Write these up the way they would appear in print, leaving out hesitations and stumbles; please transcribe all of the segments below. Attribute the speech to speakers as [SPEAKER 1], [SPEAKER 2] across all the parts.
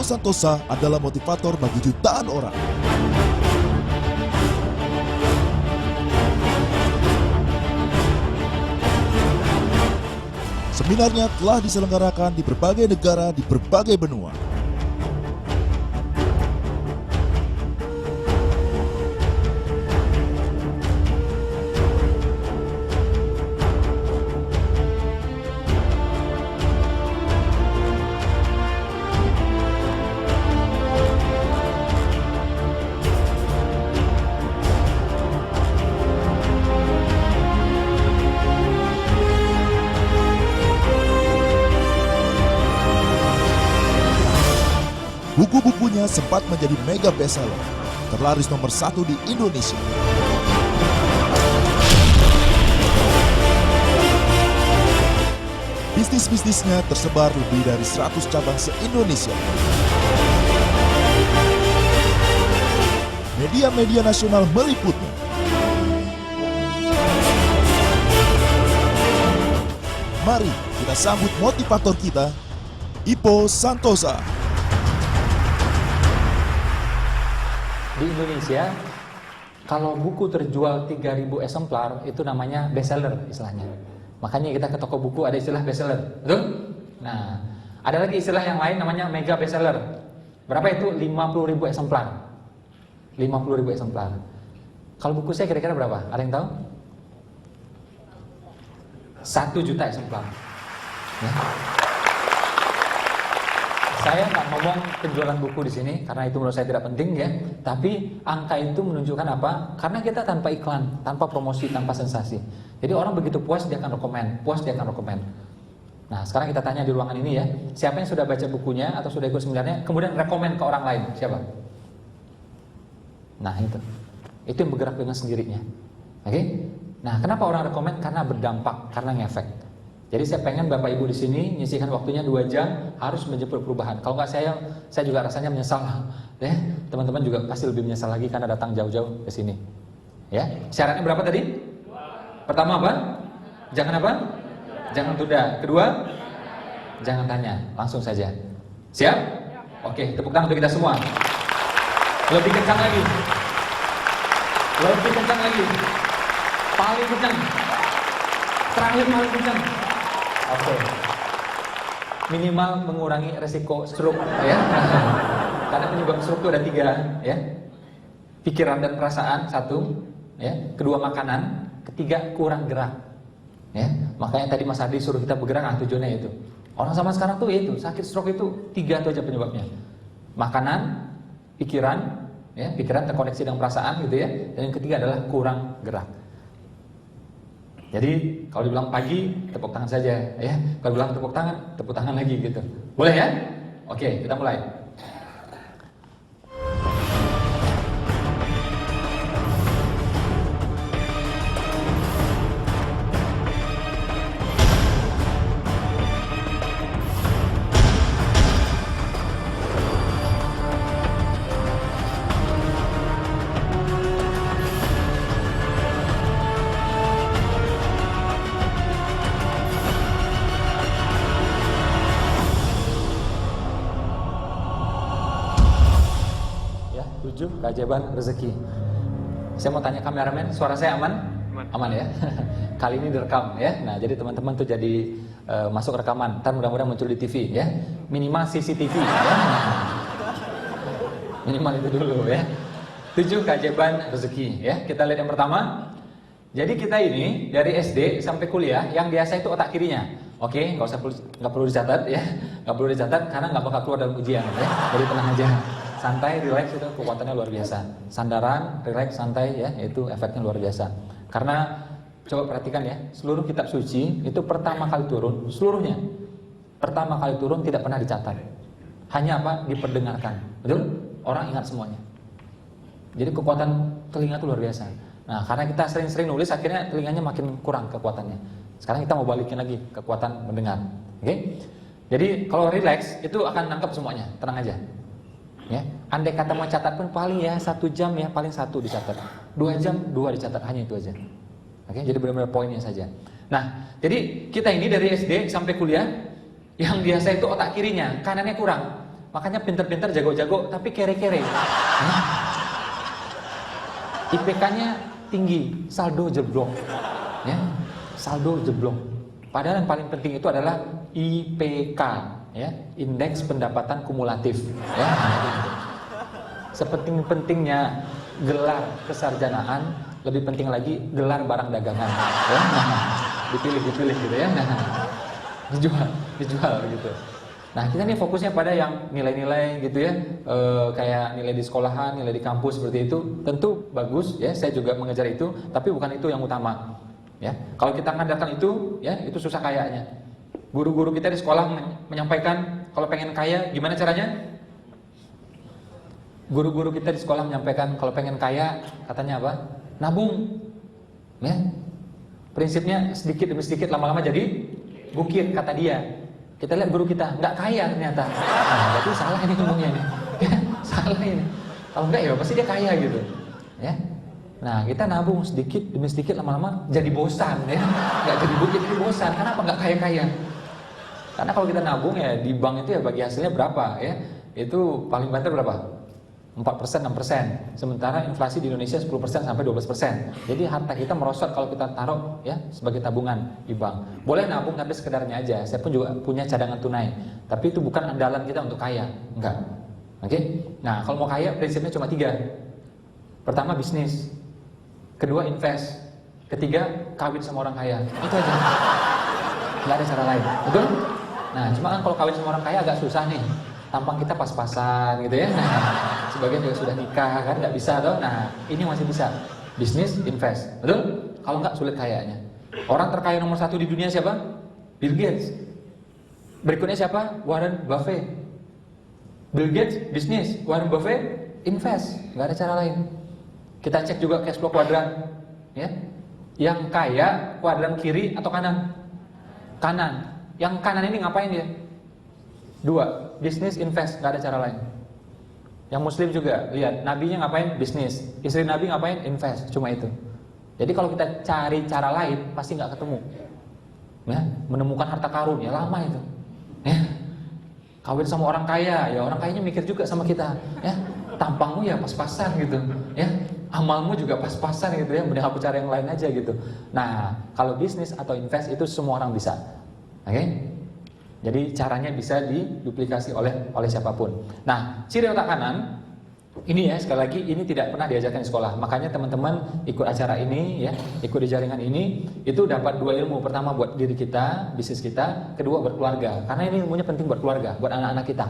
[SPEAKER 1] Ipo Santosa adalah motivator bagi jutaan orang. Seminarnya telah diselenggarakan di berbagai negara di berbagai benua. Buku-bukunya sempat menjadi mega bestseller, terlaris nomor 1 di Indonesia. Bisnis-bisnisnya tersebar lebih dari 100 cabang se-Indonesia. Media-media nasional meliputnya. Mari kita sambut motivator kita, Ipo Santosa.
[SPEAKER 2] Di Indonesia, kalau buku terjual 3.000 eksemplar, itu namanya bestseller istilahnya. Makanya kita ke toko buku ada istilah bestseller, betul? Nah, ada lagi istilah yang lain namanya mega bestseller. Berapa itu? 50.000 eksemplar. 50.000 eksemplar. Kalau buku saya kira-kira berapa? Ada yang tahu? 1 juta eksemplar. Ya. Saya nggak ngomong penjualan buku di sini karena itu menurut saya tidak penting ya. Tapi angka itu menunjukkan apa? Karena kita tanpa iklan, tanpa promosi, tanpa sensasi. Jadi orang begitu puas dia akan rekomen, puas dia akan rekomen. Nah sekarang kita tanya di ruangan ini ya, siapa yang sudah baca bukunya atau sudah ikut seminarnya, kemudian rekomen ke orang lain, siapa? Nah itu yang bergerak dengan sendirinya. Oke? Nah kenapa orang rekomen? Karena berdampak, karena ngefek. Jadi saya pengen Bapak Ibu di sini nyisihkan waktunya 2 jam harus menjemput perubahan. Kalau nggak saya juga rasanya menyesal. Ya, teman-teman juga pasti lebih menyesal lagi karena datang jauh-jauh ke sini. Ya, syaratnya berapa tadi? Pertama apa? Jangan apa? Jangan tunda. Kedua, jangan tanya, langsung saja. Siap? Oke, tepuk tangan untuk kita semua. Lebih kencang lagi. Lebih kencang lagi. Paling kencang. Terakhir paling kencang. Oke. Minimal mengurangi resiko stroke ya. Karena penyebab stroke itu ada 3 ya. Pikiran dan perasaan 1 ya. Kedua makanan, ketiga kurang gerak. Ya. Makanya tadi Mas Ardi suruh kita bergerak, tujuannya itu. Orang zaman sekarang tuh itu, sakit stroke itu 3 itu aja penyebabnya. Makanan, pikiran, ya, pikiran terkoneksi dengan perasaan gitu ya. Dan yang ketiga adalah kurang gerak. Jadi kalau dibilang pagi, tepuk tangan saja ya. Kalau bilang tepuk tangan lagi gitu. Boleh ya? Oke, kita mulai. Keajaiban rezeki. Saya mau tanya kameramen, suara saya aman? Aman ya. Kali ini direkam ya. Nah, jadi teman-teman tuh jadi masuk rekaman. Ntar mudah-mudahan muncul di TV ya. Minimal CCTV ya. Minimal itu dulu ya. 7 keajaiban rezeki ya. Kita lihat yang pertama. Jadi kita ini dari SD sampai kuliah yang biasa itu otak kirinya. Oke, nggak perlu dicatat ya. Nggak perlu dicatat karena nggak bakal keluar dalam ujian ya. Jadi tenang aja. Santai, relax itu kekuatannya luar biasa. Sandaran, relax, santai ya, itu efeknya luar biasa. Karena coba perhatikan ya, seluruh kitab suci itu pertama kali turun, seluruhnya pertama kali turun tidak pernah dicatat. Hanya apa? Diperdengarkan. Betul? Orang ingat semuanya. Jadi kekuatan telinga itu luar biasa. Nah, karena kita sering-sering nulis, akhirnya telinganya makin kurang kekuatannya. Sekarang kita mau balikin lagi kekuatan mendengar. Oke? Jadi kalau relax itu akan nangkep semuanya, tenang aja. Ya, andai kata mau catat pun paling ya 1 jam ya paling 1 dicatat, 2 jam 2 dicatat, hanya itu aja. Oke, jadi benar-benar poinnya saja. Nah, jadi kita ini dari SD sampai kuliah yang biasa itu otak kirinya, kanannya kurang. Makanya pinter-pinter, jago-jago, tapi kere-kere. Ya. IPK-nya tinggi, saldo jeblok. Ya, saldo jeblok. Padahal yang paling penting itu adalah IPK, ya, indeks pendapatan kumulatif. Ya. Sepenting-pentingnya gelar kesarjanaan, lebih penting lagi gelar barang dagangan. Ya. Nah, dipilih gitu ya. Nah, dijual gitu. Nah, kita nih fokusnya pada yang nilai-nilai gitu ya, kayak nilai di sekolahan, nilai di kampus seperti itu. Tentu bagus ya, saya juga mengejar itu, tapi bukan itu yang utama. Ya, kalau kita mengandalkan itu, ya itu susah kayaknya. Guru-guru kita di sekolah menyampaikan kalau pengen kaya, gimana caranya? Guru-guru kita di sekolah menyampaikan kalau pengen kaya, katanya apa? Nabung. Ya. Prinsipnya sedikit demi sedikit, lama-lama jadi bukit, kata dia. Kita lihat guru kita, nggak kaya ternyata. Nah, berarti salah ini ngomongnya nih. Ya, salah ini. Kalau enggak ya pasti dia kaya gitu. Ya. Nah, kita nabung sedikit demi sedikit, lama-lama jadi bosan ya. Nggak jadi bukit, jadi bosan. Kenapa nggak kaya-kaya? Karena kalau kita nabung ya di bank itu ya bagi hasilnya berapa ya? Itu paling banter berapa? 4%, 6%. Sementara inflasi di Indonesia 10% sampai 12%. Jadi harta kita merosot kalau kita taruh ya sebagai tabungan di bank. Boleh nabung tapi sekedarnya aja. Saya pun juga punya cadangan tunai. Tapi itu bukan andalan kita untuk kaya. Enggak. Oke? Nah, kalau mau kaya prinsipnya cuma 3. Pertama bisnis. Kedua invest. Ketiga kawin sama orang kaya. Itu aja. Enggak ada cara lain. Betul? Nah, cuma kan kalau kawin sama orang kaya agak susah nih. Tampang kita pas-pasan gitu ya. Nah, sebagian juga sudah nikah kan, nggak bisa toh. Nah, ini masih bisa. Bisnis, invest. Betul? Kalau nggak sulit kayaknya. Orang terkaya nomor 1 di dunia siapa? Bill Gates. Berikutnya siapa? Warren Buffett. Bill Gates bisnis, Warren Buffett invest. Nggak ada cara lain. Kita cek juga cash flow kuadran. Ya. Yang kaya kuadran kiri atau kanan? Kanan. Yang kanan ini ngapain dia? 2, bisnis, invest, nggak ada cara lain. Yang muslim juga, lihat, nabinya ngapain? Bisnis. Istri nabi ngapain? Invest, cuma itu. Jadi kalau kita cari cara lain, pasti nggak ketemu. Ya, menemukan harta karun, ya lama itu. Ya, kawin sama orang kaya, ya orang kayanya mikir juga sama kita. Ya, tampangmu ya pas-pasan gitu. Ya, amalmu juga pas-pasan gitu ya. Mending aku cari yang lain aja gitu. Nah, kalau bisnis atau invest itu semua orang bisa. Oke? Jadi caranya bisa diduplikasi oleh siapapun. Nah, ciri otak kanan ini ya, sekali lagi ini tidak pernah diajarkan di sekolah. Makanya teman-teman ikut acara ini ya, ikut di jaringan ini itu dapat 2 ilmu. Pertama buat diri kita, bisnis kita, kedua buat keluarga. Karena ini ilmunya penting buat keluarga, buat anak-anak kita.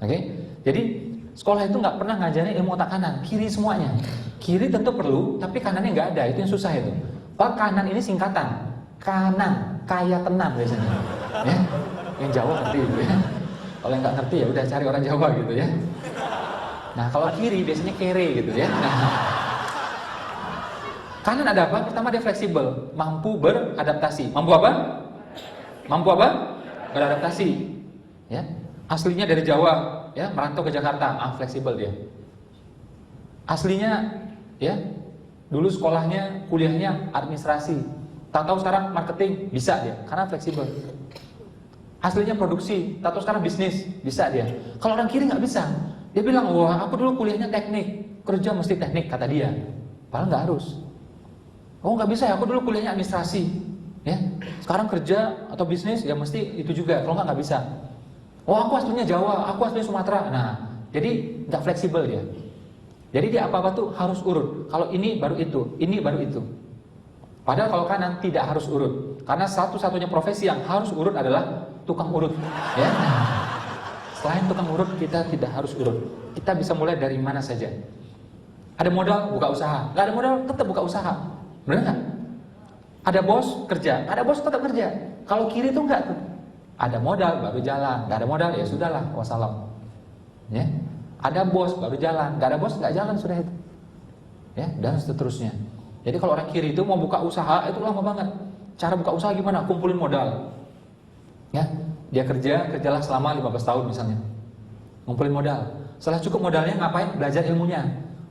[SPEAKER 2] Oke? Jadi sekolah itu nggak pernah ngajarin ilmu otak kanan, kiri semuanya. Kiri tentu perlu, tapi kanannya nggak ada. Itu yang susah itu. Pak, kanan ini singkatan. Kanan, kaya tenan biasanya. Ya. Yang Jawa ngerti gitu ya. Kalau yang nggak ngerti ya udah cari orang Jawa gitu ya. Nah, kalau kiri biasanya kere gitu ya. Nah, kanan ada apa? Pertama dia fleksibel, mampu beradaptasi. Mampu apa? Mampu apa? Beradaptasi. Ya. Aslinya dari Jawa, ya, merantau ke Jakarta, fleksibel dia. Aslinya ya, dulu sekolahnya, kuliahnya administrasi. Tahu sekarang marketing, bisa dia karena fleksibel. Aslinya produksi, tahu sekarang bisnis, bisa dia. Kalau orang kiri nggak bisa. Dia bilang, wah aku dulu kuliahnya teknik, kerja mesti teknik, kata dia. Padahal nggak harus. Oh nggak bisa ya, aku dulu kuliahnya administrasi. Ya, sekarang kerja atau bisnis ya mesti itu juga. Kalau nggak bisa. Oh aku aslinya Jawa, aku aslinya Sumatera. Nah, jadi nggak fleksibel dia. Jadi dia apa-apa tuh harus urut. Kalau ini baru itu, ini baru itu. Padahal kalau kanan tidak harus urut. Karena satu-satunya profesi yang harus urut adalah tukang urut. Ya. Selain tukang urut, kita tidak harus urut. Kita bisa mulai dari mana saja. Ada modal, buka usaha. Nggak ada modal, tetap buka usaha. Benar nggak? Ada bos, kerja. Ada bos, tetap kerja. Kalau kiri itu enggak tuh. Ada modal, baru jalan. Nggak ada modal, ya sudahlah, wassalam. Ya. Ada bos, baru jalan. Nggak ada bos, nggak jalan, sudah itu. Ya, dan seterusnya. Jadi kalau orang kiri itu mau buka usaha, itu lama banget. Cara buka usaha gimana? Kumpulin modal. Ya, dia kerjalah selama 15 tahun misalnya. Ngumpulin modal. Setelah cukup modalnya ngapain? Belajar ilmunya.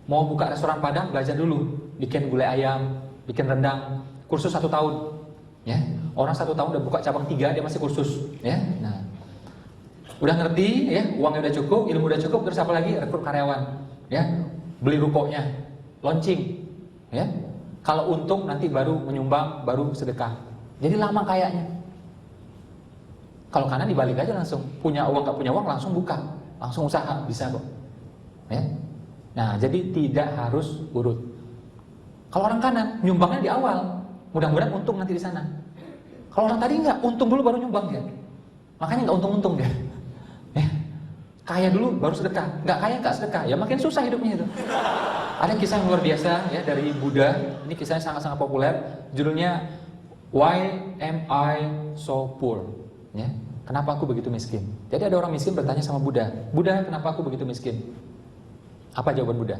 [SPEAKER 2] Mau buka restoran Padang, belajar dulu. Bikin gulai ayam, bikin rendang. Kursus 1 tahun. Ya, orang 1 tahun udah buka cabang 3, dia masih kursus. Ya, nah. Udah ngerti ya, uangnya udah cukup, ilmu udah cukup, terus apa lagi? Rekrut karyawan, ya, beli rukonya, launching, ya. Kalau untung nanti baru menyumbang, baru sedekah. Jadi lama kayaknya. Kalau kanan dibalik aja langsung, punya uang nggak punya uang langsung buka, langsung usaha, bisa kok. Ya. Nah, jadi tidak harus urut. Kalau orang kanan nyumbangnya di awal, mudah-mudahan untung nanti di sana. Kalau orang tadi enggak, untung dulu baru nyumbang ya. Makanya nggak untung-untung dia. Ya. Kaya dulu baru sedekah, nggak kaya nggak sedekah, ya makin susah hidupnya itu. Ada kisah yang luar biasa ya dari Buddha. Ini kisahnya sangat-sangat populer. Judulnya Why Am I So Poor? Ya. Kenapa aku begitu miskin? Jadi ada orang miskin bertanya sama Buddha, Buddha, kenapa aku begitu miskin? Apa jawaban Buddha?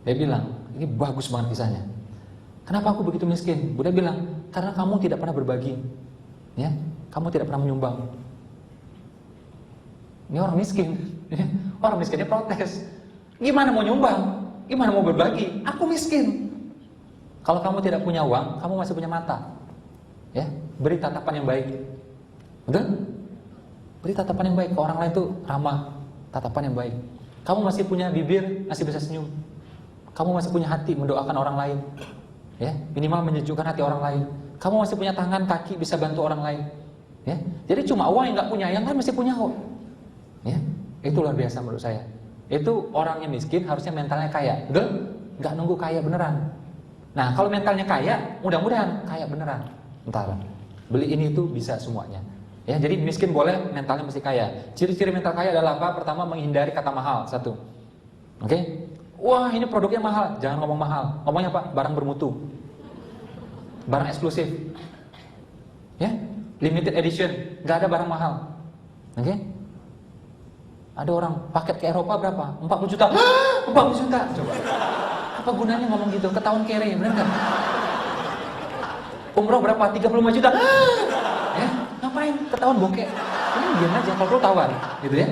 [SPEAKER 2] Dia bilang, ini bagus banget kisahnya. Kenapa aku begitu miskin? Buddha bilang, karena kamu tidak pernah berbagi. Ya, kamu tidak pernah menyumbang. Ini orang miskin. Orang miskinnya protes. Gimana mau nyumbang? Gimana mau berbagi? Aku miskin. Kalau kamu tidak punya uang, kamu masih punya mata. Ya, beri tatapan yang baik. Betul? Beri tatapan yang baik ke orang lain itu ramah, tatapan yang baik. Kamu masih punya bibir, masih bisa senyum. Kamu masih punya hati mendoakan orang lain. Ya, minimal menyejukkan hati orang lain. Kamu masih punya tangan, kaki bisa bantu orang lain. Ya. Jadi cuma uang yang nggak punya, yang lain masih punya kok. Ya, itu luar biasa menurut saya. Itu orang yang miskin harusnya mentalnya kaya, betul? Nggak nunggu kaya beneran. Nah, kalau mentalnya kaya, mudah-mudahan kaya beneran. Entar beli ini itu bisa semuanya. Ya, jadi miskin boleh, mentalnya mesti kaya. Ciri-ciri mental kaya adalah apa? Pertama, menghindari kata mahal. Satu. Oke? Wah, ini produknya mahal. Jangan ngomong mahal. Ngomongnya apa? Barang bermutu. Barang eksklusif. Ya, limited edition. Nggak ada barang mahal. Oke? Ada orang paket ke Eropa berapa? 40 juta. 40 juta. Coba. Apa gunanya ngomong gitu? Ketahuan kere, benar nggak? Umroh berapa? 35 juta. Ya, ngapain? Ketahuan bokeh. Ini diam aja kalau perlu tawar, gitu ya.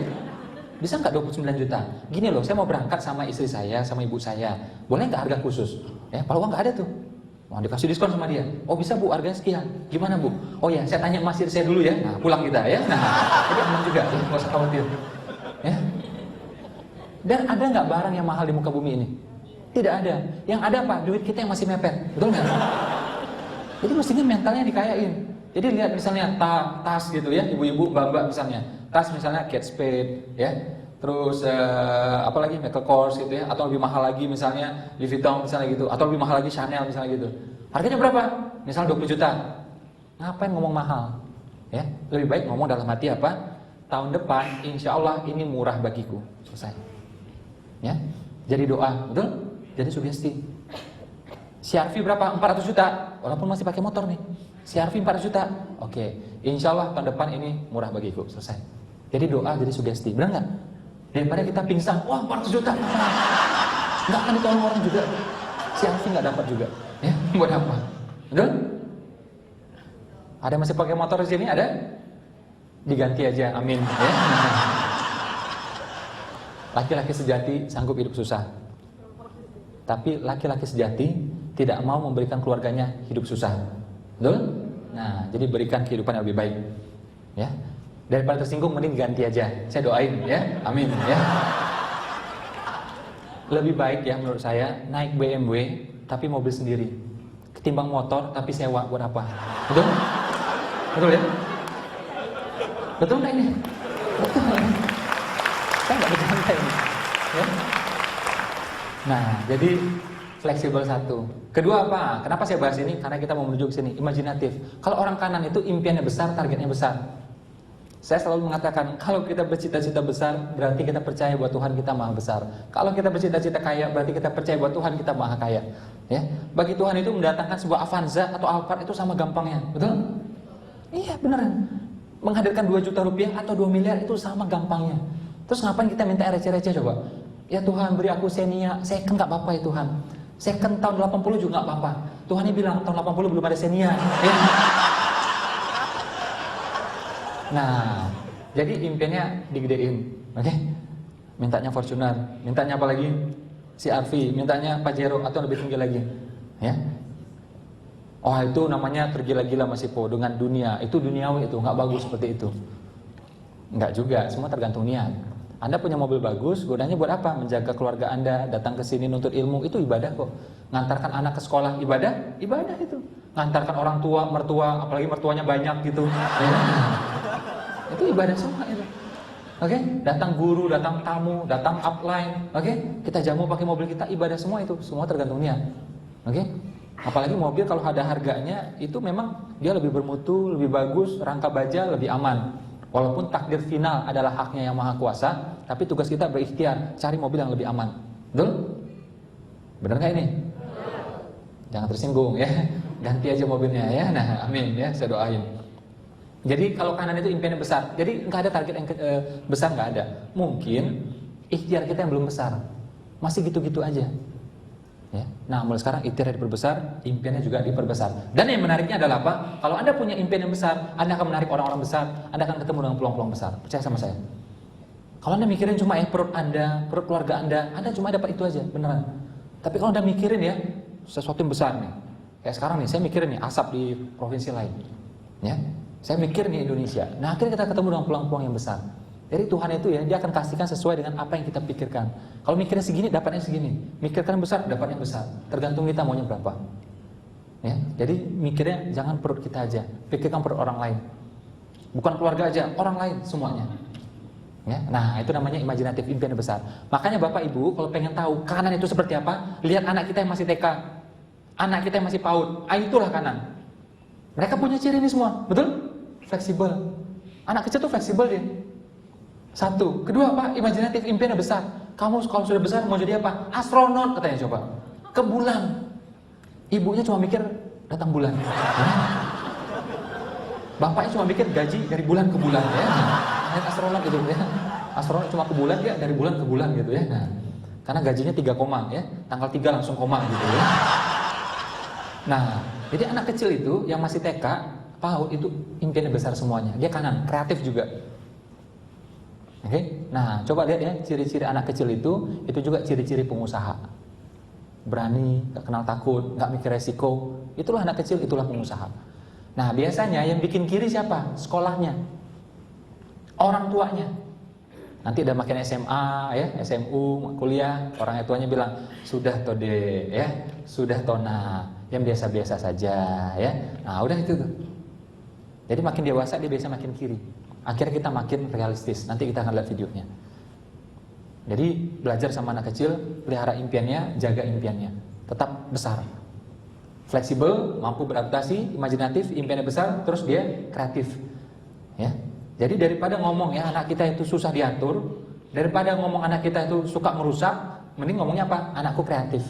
[SPEAKER 2] Bisa nggak 29 juta? Gini loh, saya mau berangkat sama istri saya, sama ibu saya. Boleh nggak harga khusus? Ya, kalau uang nggak ada tuh. Mau dikasih diskon sama dia. Oh bisa bu, harganya sekian. Gimana bu? Oh ya, saya tanya emas saya dulu ya. Nah, pulang kita ya. Nah, jadi aman juga, ya, nggak usah khawatir. Ya. Dan ada nggak barang yang mahal di muka bumi ini? Tidak ada. Yang ada apa? Duit kita yang masih mepet. Betul nggak? Jadi mestinya mentalnya dikayain. Jadi lihat misalnya tas gitu ya, ibu-ibu, mbak-mbak misalnya. Tas misalnya Kate Spade ya. Terus apalagi Michael Kors gitu ya, atau lebih mahal lagi misalnya Louis Vuitton misalnya gitu, atau lebih mahal lagi Chanel misalnya gitu. Harganya berapa? Misalnya 20 juta. Ngapain ngomong mahal? Ya, lebih baik ngomong dalam hati apa? Tahun depan insya Allah ini murah bagiku. Selesai. Ya. Jadi doa, betul? Jadi sugesti. CR-V berapa? 400 juta. Walaupun masih pakai motor nih. CR-V 400 juta. Oke, insya Allah tahun depan ini murah bagiku. Selesai. Jadi doa, jadi sugesti. Benar nggak? Daripada kita pingsan, wah 400 juta. Nggak akan ditolong orang juga. CR-V nggak dapat juga. Ya, buat apa? Betul? Ada masih pakai motor di sini? Ada? Diganti aja, amin. Ya. Laki-laki sejati sanggup hidup susah. Tapi laki-laki sejati tidak mau memberikan keluarganya hidup susah. Betul? Nah, jadi berikan kehidupan yang lebih baik. Ya. Daripada tersinggung mending ganti aja. Saya doain ya. Amin ya. Lebih baik ya menurut saya naik BMW tapi mobil sendiri ketimbang motor tapi sewa buat apa? Betul? Betul ya? Betul nggak ini? Betul. Saya nggak bercanda ini. Ya? Nah, jadi fleksibel satu. Kedua apa? Kenapa saya bahas ini? Karena kita mau menuju ke sini. Imajinatif. Kalau orang kanan itu impiannya besar, targetnya besar. Saya selalu mengatakan, kalau kita bercita-cita besar, berarti kita percaya bahwa Tuhan kita maha besar. Kalau kita bercita-cita kaya, berarti kita percaya bahwa Tuhan kita maha kaya. Ya, bagi Tuhan itu mendatangkan sebuah Avanza atau Alphard itu sama gampangnya, betul? Iya, beneran. Menghadirkan 2 juta rupiah atau 2 miliar itu sama gampangnya. Terus ngapain kita minta receh-receh coba? Ya Tuhan beri aku Xenia, second nggak apa-apa ya Tuhan. Second tahun 80 juga nggak apa-apa. Tuhannya bilang tahun 80 belum ada Xenia. Ya. Nah, jadi impiannya digedein, oke? Mintanya Fortuner, mintanya apa lagi? CR-V, mintanya Pajero atau lebih tinggi lagi, ya? Oh itu namanya tergila-gila Mas Ipo dengan dunia, itu duniawi itu nggak bagus seperti itu. Enggak juga, semua tergantung niat. Anda punya mobil bagus, gunanya buat apa? Menjaga keluarga Anda, datang ke sini nuntut ilmu, itu ibadah kok. Ngantarkan anak ke sekolah, ibadah? Ibadah itu. Ngantarkan orang tua, mertua, apalagi mertuanya banyak gitu. Itu ibadah semua itu. Oke, datang guru, datang tamu, datang upline, oke? Kita jamu pakai mobil kita, ibadah semua itu, semua tergantung niat. Oke? Apalagi mobil kalau ada harganya, itu memang dia lebih bermutu, lebih bagus, rangka baja lebih aman. Walaupun takdir final adalah haknya yang maha kuasa, tapi tugas kita berikhtiar, cari mobil yang lebih aman. Betul? Benar nggak ini? Jangan tersinggung ya, ganti aja mobilnya ya. Nah, amin ya, saya doain. Jadi kalau kanan itu impiannya besar, jadi nggak ada target yang besar, nggak ada. Mungkin ikhtiar kita yang belum besar, masih gitu-gitu aja. Ya. Nah, mulai sekarang ikhtiar diperbesar, impiannya juga diperbesar. Dan yang menariknya adalah apa? Kalau Anda punya impian yang besar, Anda akan menarik orang-orang besar, Anda akan ketemu dengan peluang-peluang besar. Percaya sama saya. Kalau Anda mikirin cuma perut Anda, perut keluarga Anda cuma dapat itu aja, beneran. Tapi kalau Anda mikirin ya, sesuatu yang besar nih. Kayak sekarang nih, saya mikirin nih asap di provinsi lain. Ya. Saya mikir nih Indonesia. Nah, akhirnya kita ketemu dengan peluang-peluang yang besar. Jadi Tuhan itu ya, dia akan kasihkan sesuai dengan apa yang kita pikirkan. Kalau mikirnya segini, dapatnya segini. Mikirkan besar, dapatnya besar. Tergantung kita maunya berapa. Ya, jadi mikirnya jangan perut kita aja, pikirkan perut orang lain. Bukan keluarga aja, orang lain semuanya. Ya, nah itu namanya imajinatif, impian besar. Makanya Bapak Ibu kalau pengen tahu kanan itu seperti apa, lihat anak kita yang masih TK, anak kita yang masih PAUD. Itulah kanan. Mereka punya ciri ini semua, betul? Fleksibel. Anak kecil tuh fleksibel dia. Satu, kedua apa? Imajinatif, impiannya besar. Kamu kalau sudah besar mau jadi apa? Astronot katanya, coba. Ke bulan. Ibunya cuma mikir datang bulan. Bapaknya cuma mikir gaji dari bulan ke bulan ya. Naik astronot gitu ya. Astronot cuma ke bulan ya, dari bulan ke bulan gitu ya. Nah, karena gajinya 3 koma ya. Tanggal 3 langsung koma gitu ya. Nah, jadi anak kecil itu yang masih TK, PAUD itu impiannya besar semuanya. Dia kanan, kreatif juga. Oke, nah coba lihat ya ciri-ciri anak kecil itu juga ciri-ciri pengusaha. Berani, gak kenal takut, gak mikir resiko. Itulah anak kecil, itulah pengusaha. Nah biasanya yang bikin kiri siapa? Sekolahnya, orang tuanya. Nanti udah makin SMA, ya, SMU, kuliah, orang tuanya bilang sudah tode, ya, sudah tona, yang biasa-biasa saja, ya. Nah udah itu tuh. Jadi makin dewasa dia biasa makin kiri. Akhirnya kita makin realistis. Nanti kita akan lihat videonya. Jadi belajar sama anak kecil, pelihara impiannya, jaga impiannya, tetap besar. Fleksibel, mampu beradaptasi, imajinatif, impiannya besar, terus dia kreatif. Ya. Jadi daripada ngomong ya anak kita itu susah diatur, daripada ngomong anak kita itu suka merusak, mending ngomongnya apa? Anakku kreatif.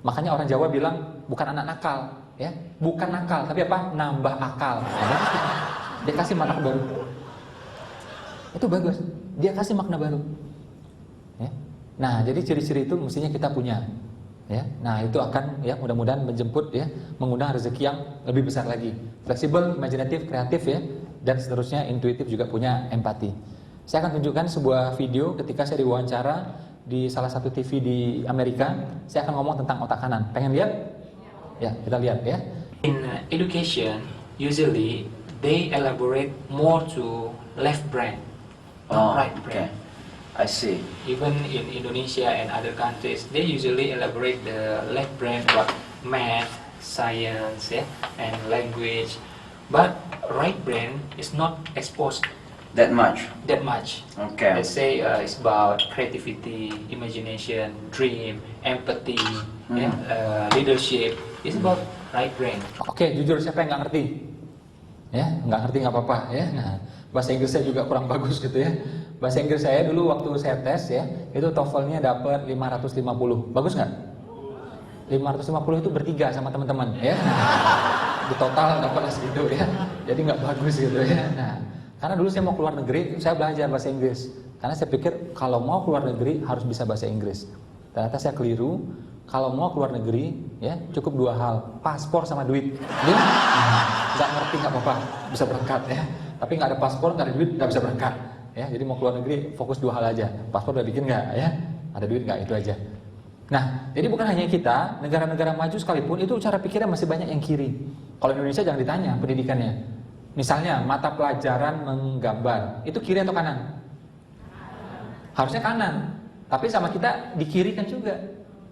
[SPEAKER 2] Makanya orang Jawa bilang bukan anak nakal, ya, bukan nakal, tapi apa? Nambah akal. Dia kasih makna baru. Itu bagus, dia kasih makna baru. Ya. Nah, jadi ciri-ciri itu mestinya kita punya. Ya. Nah, itu akan ya mudah-mudahan menjemput ya, mengundang rezeki yang lebih besar lagi. Fleksibel, imajinatif, kreatif ya, dan seterusnya intuitif, juga punya empati. Saya akan tunjukkan sebuah video ketika saya diwawancara di salah satu TV di Amerika. Saya akan ngomong tentang otak kanan. Pengen lihat? Ya, kita lihat ya.
[SPEAKER 3] In education, usually they elaborate more to left brain. Right brain.
[SPEAKER 4] Okay. I see.
[SPEAKER 3] Even in Indonesia and other countries, they usually elaborate the left brain about math, science, and language. But right brain is not exposed
[SPEAKER 4] That much.
[SPEAKER 3] that much.
[SPEAKER 4] Okay.
[SPEAKER 3] Let's say it's about creativity, imagination, dream, empathy, leadership. It's about right brain.
[SPEAKER 2] Oke, jujur siapa yang nggak ngerti? Ya, nggak ngerti nggak apa-apa ya. Nah, bahasa Inggris saya juga kurang bagus gitu ya. Bahasa Inggris saya dulu waktu saya tes ya, itu TOEFL-nya dapat 550. Bagus nggak? 550 itu bertiga sama teman-teman ya. Di total dapat segitu ya. Jadi nggak bagus gitu ya. Nah, karena dulu saya mau keluar negeri, saya belajar bahasa Inggris. Karena saya pikir kalau mau keluar negeri harus bisa bahasa Inggris. Ternyata saya keliru. Kalau mau keluar negeri ya cukup 2 hal, paspor sama duit. Nggak ngerti nggak apa-apa, bisa berangkat ya. Tapi nggak ada paspor, nggak ada duit, nggak bisa berangkat. Ya, jadi mau keluar negeri fokus 2 hal aja. Paspor udah bikin nggak ya? Ada duit nggak? Itu aja. Nah, jadi bukan hanya kita, negara-negara maju sekalipun itu cara pikirnya masih banyak yang kiri. Kalau Indonesia jangan ditanya pendidikannya. Misalnya mata pelajaran menggambar, itu kiri atau kanan? Harusnya kanan. Tapi sama kita di kiri kan juga.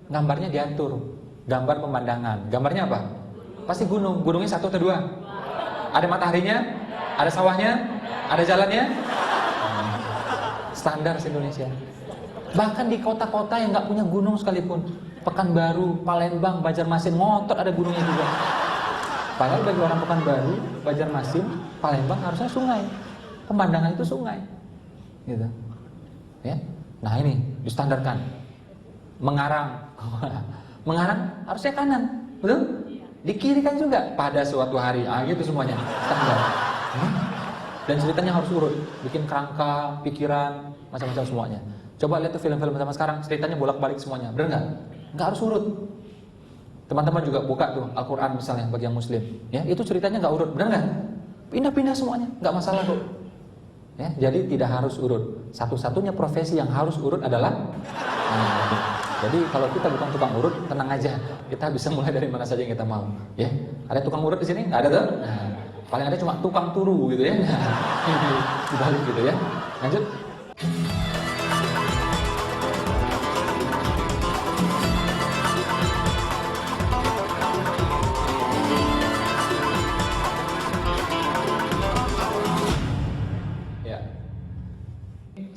[SPEAKER 2] Gambarnya diatur. Gambar pemandangan. Gambarnya apa? Pasti gunung. Gunungnya satu atau dua? Ada mataharinya? Ada sawahnya? Ada jalannya? Standar Indonesia. Bahkan di kota-kota yang nggak punya gunung sekalipun, Pekanbaru, Palembang, Banjarmasin, ngotot ada gunungnya juga. Padahal bagi orang Pekanbaru, Banjarmasin, Palembang harusnya sungai. Pemandangan itu sungai. Gitu. Ya. Nah ini distandarkan. Mengarang. Mengarang harusnya kanan. Betul? Di kiri kan juga pada suatu hari. Gitu semuanya. Standar. Dan ceritanya harus urut. Bikin kerangka, pikiran, macam-macam semuanya. Coba lihat tuh film-film zaman sekarang, ceritanya bolak-balik semuanya. Benar nggak? Nggak harus urut. Teman-teman juga buka tuh Al-Quran misalnya bagi yang muslim, ya itu ceritanya nggak urut, benar nggak? Pindah-pindah semuanya, nggak masalah kok. Ya, jadi tidak harus urut. Satu-satunya profesi yang harus urut adalah jadi kalau kita bukan tukang urut, tenang aja, kita bisa mulai dari mana saja yang kita mau. Ya, ada tukang urut di sini? Nggak ada tuh? Nah, paling ada cuma tukang turu gitu ya. Dibalik gitu ya. Lanjut.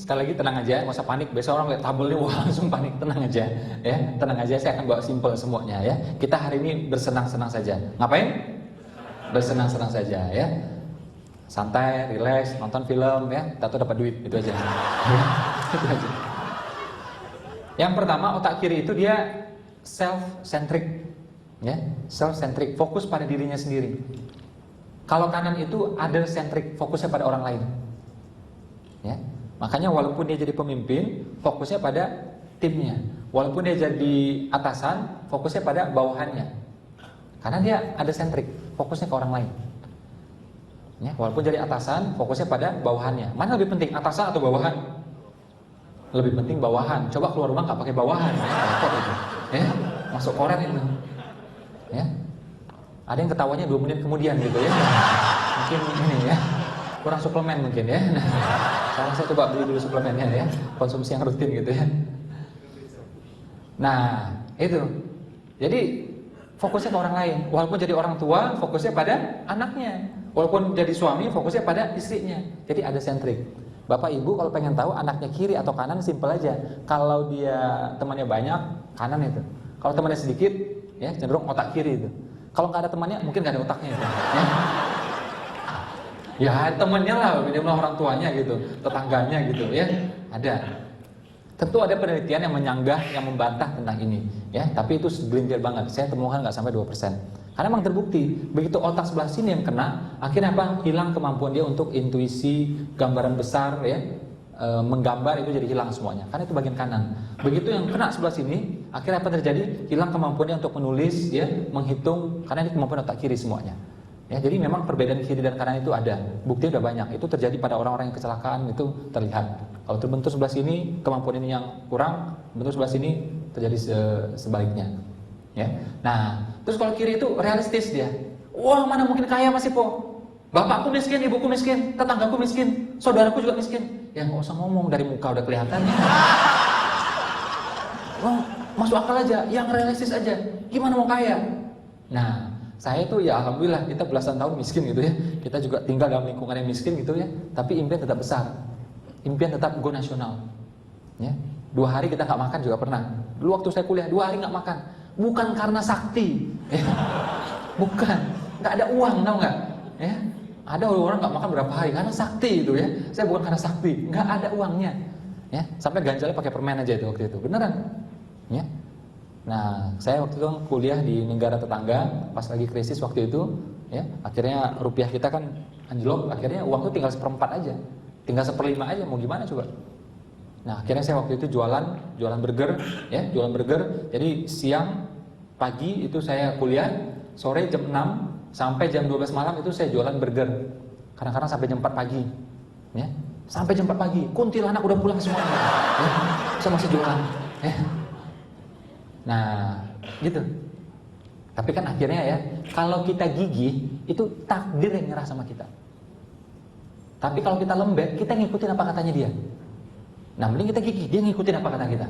[SPEAKER 2] Sekali lagi tenang aja, nggak usah panik. Besok orang lihat tabelnya, wah langsung panik. Tenang aja, ya. Tenang aja, saya akan bawa simple semuanya ya. Kita hari ini bersenang-senang saja. Ngapain? Bersenang-senang saja ya. Santai, relax, nonton film ya. Tato dapat duit, itu aja. Itu aja. Yang pertama, otak kiri itu dia self-centric, ya. Self-centric, fokus pada dirinya sendiri. Kalau kanan itu other-centric, fokusnya pada orang lain. Ya. Makanya walaupun dia jadi pemimpin, fokusnya pada timnya. Walaupun dia jadi atasan, fokusnya pada bawahannya. Karena dia ada sentrik, fokusnya ke orang lain. Ya, walaupun jadi atasan, fokusnya pada bawahannya. Mana lebih penting, atasan atau bawahan? Lebih penting bawahan. Coba keluar rumah nggak pakai bawahan, ya, repot itu. Ya, masuk koran itu. Ya, ada yang ketawanya 2 menit kemudian gitu ya. Mungkin ini ya. Kurang suplemen mungkin ya. Nah, saya coba beli dulu suplemennya ya, konsumsi yang rutin gitu ya. Nah, itu. Jadi fokusnya ke orang lain. Walaupun jadi orang tua, fokusnya pada anaknya. Walaupun jadi suami, fokusnya pada istrinya. Jadi ada sentrik. Bapak Ibu kalau pengen tahu anaknya kiri atau kanan, simpel aja. Kalau dia temannya banyak, kanan itu. Kalau temannya sedikit, ya cenderung otak kiri itu. Kalau nggak ada temannya, mungkin nggak ada otaknya itu. Ya. Ya temennya lah, minimal orang tuanya gitu, tetangganya gitu ya, ada. Tentu ada penelitian yang menyanggah, yang membantah tentang ini, ya. Tapi itu segelintir banget. Saya temukan nggak sampai 2%. Karena memang terbukti, begitu otak sebelah sini yang kena, akhirnya apa? Hilang kemampuan dia untuk intuisi, gambaran besar, ya, menggambar itu jadi hilang semuanya. Karena itu bagian kanan. Begitu yang kena sebelah sini, akhirnya apa terjadi? Hilang kemampuannya untuk menulis, ya, menghitung. Karena ini kemampuan otak kiri semuanya. Ya, jadi memang perbedaan kiri dan kanan itu ada. Buktinya udah banyak. Itu terjadi pada orang-orang yang kecelakaan itu terlihat. Kalau terbentur sebelah sini, kemampuan ini yang kurang, bentuk sebelah sini terjadi sebaliknya. Ya. Nah, terus kalau kiri itu realistis dia. Wah, mana mungkin kaya masih po? Bapakku miskin, ibuku miskin, tetanggaku miskin, saudaraku juga miskin. Ya nggak usah ngomong, dari muka udah kelihatan. Wah, masuk akal aja, yang realistis aja. Gimana mau kaya? Nah, saya tuh ya alhamdulillah kita belasan tahun miskin gitu ya. Kita juga tinggal dalam lingkungan yang miskin gitu ya. Tapi impian tetap besar. Impian tetap go nasional. Ya. 2 hari kita nggak makan juga pernah. Dulu waktu saya kuliah 2 hari nggak makan. Bukan karena sakti. Ya. Bukan. Nggak ada uang, tahu nggak? Ya. Ada orang nggak makan berapa hari karena sakti itu ya. Saya bukan karena sakti. Nggak ada uangnya. Ya. Sampai ganjalnya pakai permen aja itu waktu itu. Beneran. Ya. Nah, saya waktu itu kuliah di negara tetangga, pas lagi krisis waktu itu, ya, akhirnya rupiah kita kan anjlok, akhirnya uang itu tinggal 1/4 aja, tinggal 1/5 aja, mau gimana coba? Nah, akhirnya saya waktu itu jualan burger, ya, jualan burger. Jadi siang, pagi itu saya kuliah, sore jam 6 sampai jam 12 malam itu saya jualan burger. Kadang-kadang sampai jam 4 pagi, ya, sampai jam 4 pagi, kuntilanak udah pulang semuanya, ya, saya masih jualan, ya. Nah, gitu. Tapi kan akhirnya ya, kalau kita gigih, itu takdir yang nyerah sama kita. Tapi kalau kita lembek, kita ngikutin apa katanya dia. Nah, mending kita gigih, dia ngikutin apa kata kita.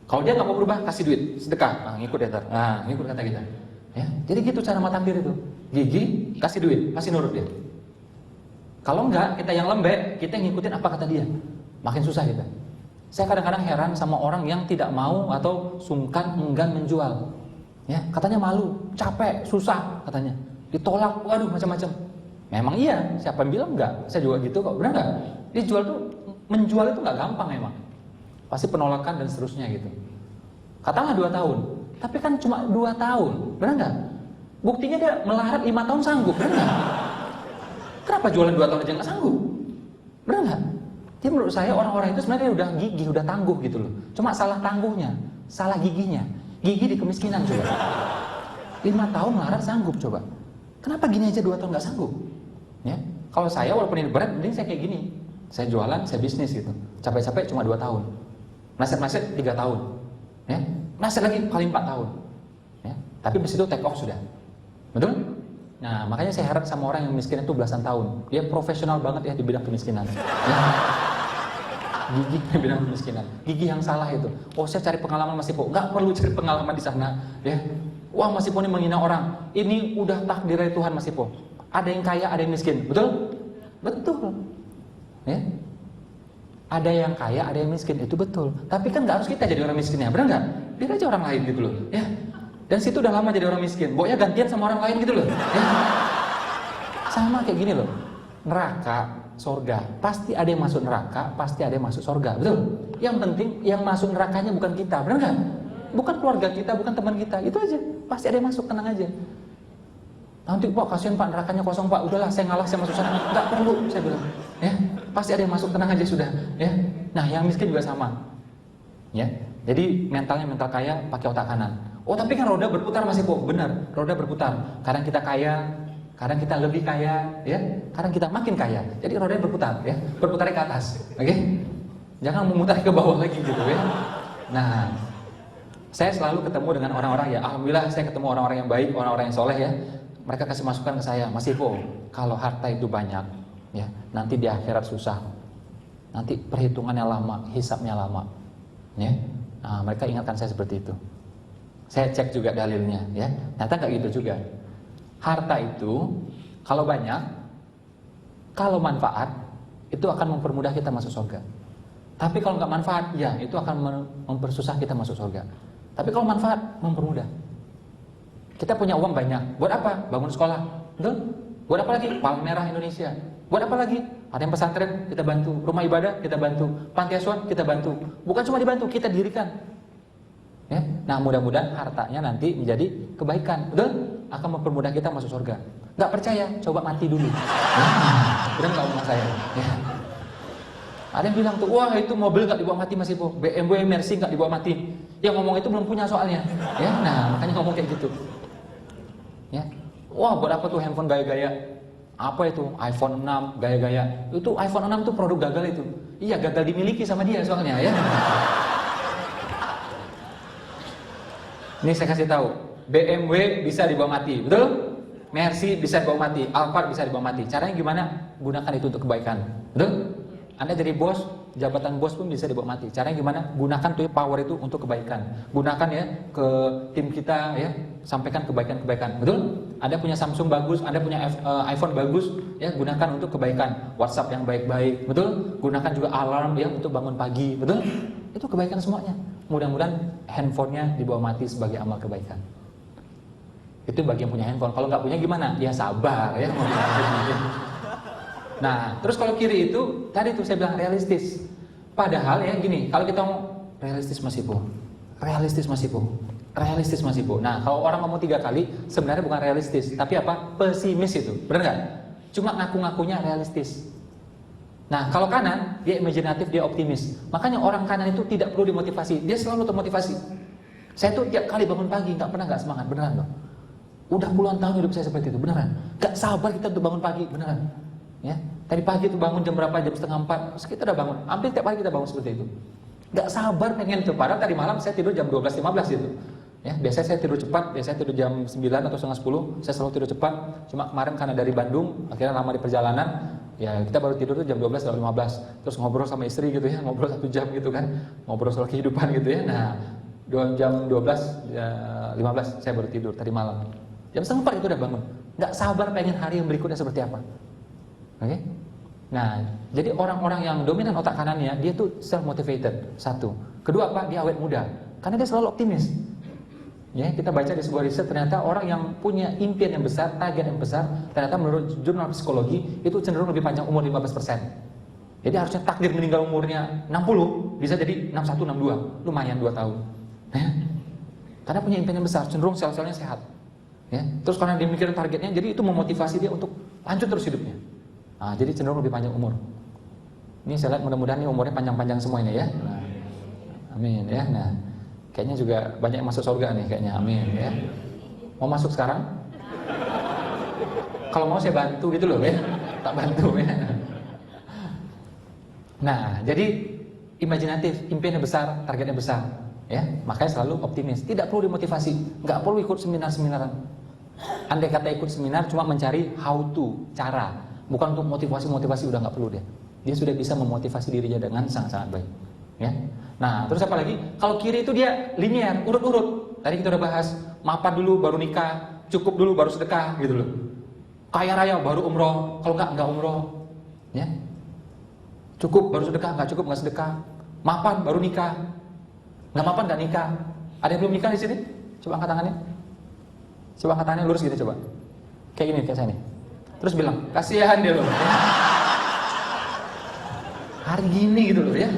[SPEAKER 2] Kalau dia nggak mau berubah, kasih duit, sedekah, nah, ngikut ya ntar. Nah, ngikut kata kita. Ya, jadi gitu cara matakbir itu. Gigih, kasih duit, pasti nurut dia. Kalau enggak, kita yang lembek, kita ngikutin apa kata dia. Makin susah kita. Saya kadang-kadang heran sama orang yang tidak mau atau sungkan enggan menjual. Ya, katanya malu, capek, susah katanya. Ditolak, waduh macam-macam. Memang iya, siapa yang bilang enggak? Saya juga gitu kok, benar enggak? Dijual tuh, menjual itu enggak gampang memang. Pasti penolakan dan seterusnya gitu. Katakanlah 2 tahun, tapi kan cuma 2 tahun, benar enggak? Buktinya dia melarat 5 tahun sanggup, benar enggak? Kenapa jualan 2 tahun aja nggak sanggup? Benar nggak? Jadi menurut saya orang-orang itu sebenarnya udah gigih, udah tangguh gitu loh. Cuma salah tangguhnya, salah gigihnya. Gigih di kemiskinan coba. 5 tahun melarat sanggup coba. Kenapa gini aja 2 tahun nggak sanggup? Ya, kalau saya walaupun ini berat, mending saya kayak gini. Saya jualan, saya bisnis gitu. Capek-capek cuma 2 tahun. Naset-naset 3 tahun. Ya, naset lagi paling 4 tahun. Ya, tapi habis itu take off sudah. Betul? Nah, makanya saya heran sama orang yang miskin itu belasan tahun. Dia profesional banget ya di bidang kemiskinan. Ya. Gigih di bidang kemiskinan. Gigih yang salah itu. Oh, saya cari pengalaman Mas Ipo. Nggak perlu cari pengalaman di sana. Ya. Wah, Mas Ipo ini menghina orang. Ini udah takdir dari Tuhan Mas Ipo. Ada yang kaya, ada yang miskin. Betul? Betul. Ya. Ada yang kaya, ada yang miskin. Itu betul. Tapi kan nggak harus kita jadi orang miskinnya. Benar nggak? Biar aja orang lain gitu loh. Ya. Dan situ udah lama jadi orang miskin, pokoknya gantian sama orang lain gitu loh. Ya. Sama kayak gini loh, neraka, sorga, pasti ada yang masuk neraka, pasti ada yang masuk sorga, betul? Yang penting yang masuk nerakanya bukan kita, benar nggak? Bukan keluarga kita, bukan teman kita, itu aja. Pasti ada yang masuk, tenang aja. Nanti Pak, kasihan Pak, nerakanya kosong Pak, udahlah saya ngalah, saya masuk sana. Nggak perlu, saya bilang. Ya, pasti ada yang masuk, tenang aja sudah. Ya. Nah, yang miskin juga sama. Ya, jadi mentalnya mental kaya pakai otak kanan. Oh, tapi kan roda berputar Mas Ipo. Benar, roda berputar. Kadang kita kaya, kadang kita lebih kaya, ya. Kadang kita makin kaya. Jadi rodanya berputar, ya. Berputarnya ke atas, oke? Okay? Jangan memutar ke bawah lagi gitu, ya. Nah, saya selalu ketemu dengan orang-orang ya. Alhamdulillah saya ketemu orang-orang yang baik, orang-orang yang soleh ya. Mereka kasih masukan ke saya, Mas Ipo, kalau harta itu banyak, ya, nanti di akhirat susah. Nanti perhitungannya lama, hisapnya lama, ya. Nah, mereka ingatkan saya seperti itu. Saya cek juga dalilnya, ya. Ternyata nggak gitu juga. Harta itu kalau banyak, kalau manfaat, itu akan mempermudah kita masuk surga. Tapi kalau nggak manfaat, ya itu akan mempersusah kita masuk surga. Tapi kalau manfaat, mempermudah. Kita punya uang banyak, buat apa? Bangun sekolah, betul? Buat apa lagi? Palang Merah Indonesia. Buat apa lagi? Ada yang pesantren, kita bantu. Rumah ibadah, kita bantu. Panti asuhan, kita bantu. Bukan cuma dibantu, kita dirikan. Ya? Nah, mudah-mudahan hartanya nanti menjadi kebaikan, betul? Akan mempermudah kita masuk surga. Nggak percaya? Coba mati dulu. Benar nggak omong saya? Ya. Ada yang bilang tuh, wah itu mobil nggak dibawa mati Mas Ipo, BMW Mercy nggak dibawa mati. Yang ngomong itu belum punya soalnya. Ya, nah makanya ngomong kayak gitu. Ya, wah buat apa tuh handphone gaya-gaya? Apa itu iPhone 6 gaya-gaya? Itu iPhone 6 tuh produk gagal itu. Iya, gagal dimiliki sama dia soalnya ya. Ini saya kasih tahu, BMW bisa dibawa mati, betul? Mercy bisa dibawa mati, Alphard bisa dibawa mati. Caranya gimana? Gunakan itu untuk kebaikan, betul? Anda jadi bos, jabatan bos pun bisa dibawa mati. Caranya gimana? Gunakan tuh power itu untuk kebaikan. Gunakan ya ke tim kita ya, sampaikan kebaikan-kebaikan, betul? Anda punya Samsung bagus, Anda punya iPhone bagus, ya gunakan untuk kebaikan. WhatsApp yang baik-baik, betul? Gunakan juga alarm ya untuk bangun pagi, betul? Itu kebaikan semuanya. Mudah-mudahan handphonenya dibawa mati sebagai amal kebaikan. Itu bagi yang punya handphone. Kalau nggak punya gimana? Ya sabar ya. Nah, terus kalau kiri itu tadi tuh saya bilang realistis. Padahal ya gini, kalau kita mau realistis Mas Ipo, realistis Mas Ipo, realistis Mas Ipo. Nah, kalau orang ngomong 3 kali, sebenarnya bukan realistis, tapi apa? Pesimis itu, benar nggak? Cuma ngaku-ngakunya realistis. Nah, kalau kanan, dia imajinatif, dia optimis. Makanya orang kanan itu tidak perlu dimotivasi, dia selalu termotivasi. Saya tuh tiap kali bangun pagi nggak pernah nggak semangat, beneran loh. Udah puluhan tahun hidup saya seperti itu, beneran. Nggak sabar kita untuk bangun pagi, beneran. Ya, tadi pagi itu bangun jam berapa? Jam 3:30. Terus kita udah bangun. Hampir tiap hari kita bangun seperti itu. Nggak sabar pengen tuh. Padahal tadi malam saya tidur jam 12.15 gitu. Ya, biasanya saya tidur cepat. Biasanya tidur jam 9 atau setengah 10. Saya selalu tidur cepat. Cuma kemarin karena dari Bandung, akhirnya lama di perjalanan. Ya kita baru tidur tuh jam 12 atau 15, terus ngobrol sama istri gitu ya, ngobrol 1 jam gitu kan, ngobrol soal kehidupan gitu ya. Nah, jam 12:15 saya baru tidur tadi malam. Jam 3:30 itu udah bangun. Nggak sabar pengen hari yang berikutnya seperti apa. Oke? Nah, jadi orang-orang yang dominan otak kanannya, dia tuh self-motivated, satu. Kedua apa? Dia awet muda, karena dia selalu optimis. Ya, kita baca di sebuah riset, ternyata orang yang punya impian yang besar, target yang besar, ternyata menurut jurnal psikologi, itu cenderung lebih panjang umur 15%. Jadi harusnya takdir meninggal umurnya 60, bisa jadi 61, 62, lumayan 2 tahun. Ya. Karena punya impian yang besar, cenderung sel-selnya sehat. Ya. Terus karena dia mikirin targetnya, jadi itu memotivasi dia untuk lanjut terus hidupnya. Nah, jadi cenderung lebih panjang umur. Ini saya lihat mudah-mudahan ini umurnya panjang-panjang semua ini ya. Amin ya. Nah, kayaknya juga banyak yang masuk surga nih kayaknya. Amin ya. Mau masuk sekarang? Kalau mau saya bantu gitu loh ya. Tak bantu ya. Nah, jadi imajinatif, impiannya besar, targetnya besar ya. Makanya selalu optimis. Tidak perlu dimotivasi, nggak perlu ikut seminar-seminaran. Andai kata ikut seminar cuma mencari how to, cara, bukan untuk motivasi udah nggak perlu dia. Dia sudah bisa memotivasi dirinya dengan sangat-sangat baik ya. Nah, terus apa lagi? Kalau kiri itu dia linear, urut-urut. Tadi kita udah bahas, mapan dulu baru nikah, cukup dulu baru sedekah gitu loh. Kaya raya baru umroh, kalau enggak umroh. Ya. Cukup baru sedekah, enggak cukup enggak sedekah. Mapan baru nikah. Enggak mapan enggak nikah. Ada yang belum nikah di sini? Coba angkat tangannya. Coba angkat tangannya lurus gitu coba. Kayak gini, kayak saya nih. Terus bilang, kasihan dia loh. Hari gini gitu loh ya.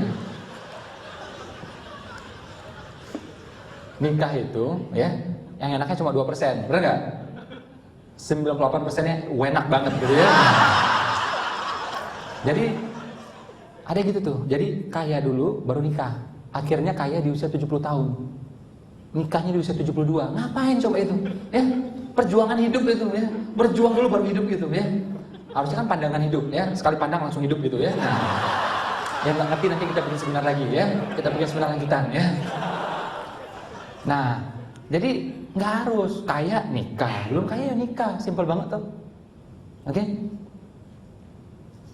[SPEAKER 2] Nikah itu ya, yang enaknya cuma 2%, benar nggak? 98%-nya enak banget gitu ya. Jadi ada gitu tuh, jadi kaya dulu baru nikah. Akhirnya kaya di usia 70 tahun. Nikahnya di usia 72. Ngapain coba itu? Ya, perjuangan hidup itu ya. Berjuang dulu baru hidup gitu ya. Harusnya kan pandangan hidup ya, sekali pandang langsung hidup gitu ya. Nah, yang nggak ngerti nanti kita bikin seminar lagi ya. Kita bikin seminar lanjutan ya. Nah, jadi nggak harus kaya nikah, belum kaya ya nikah, simpel banget tuh. Oke?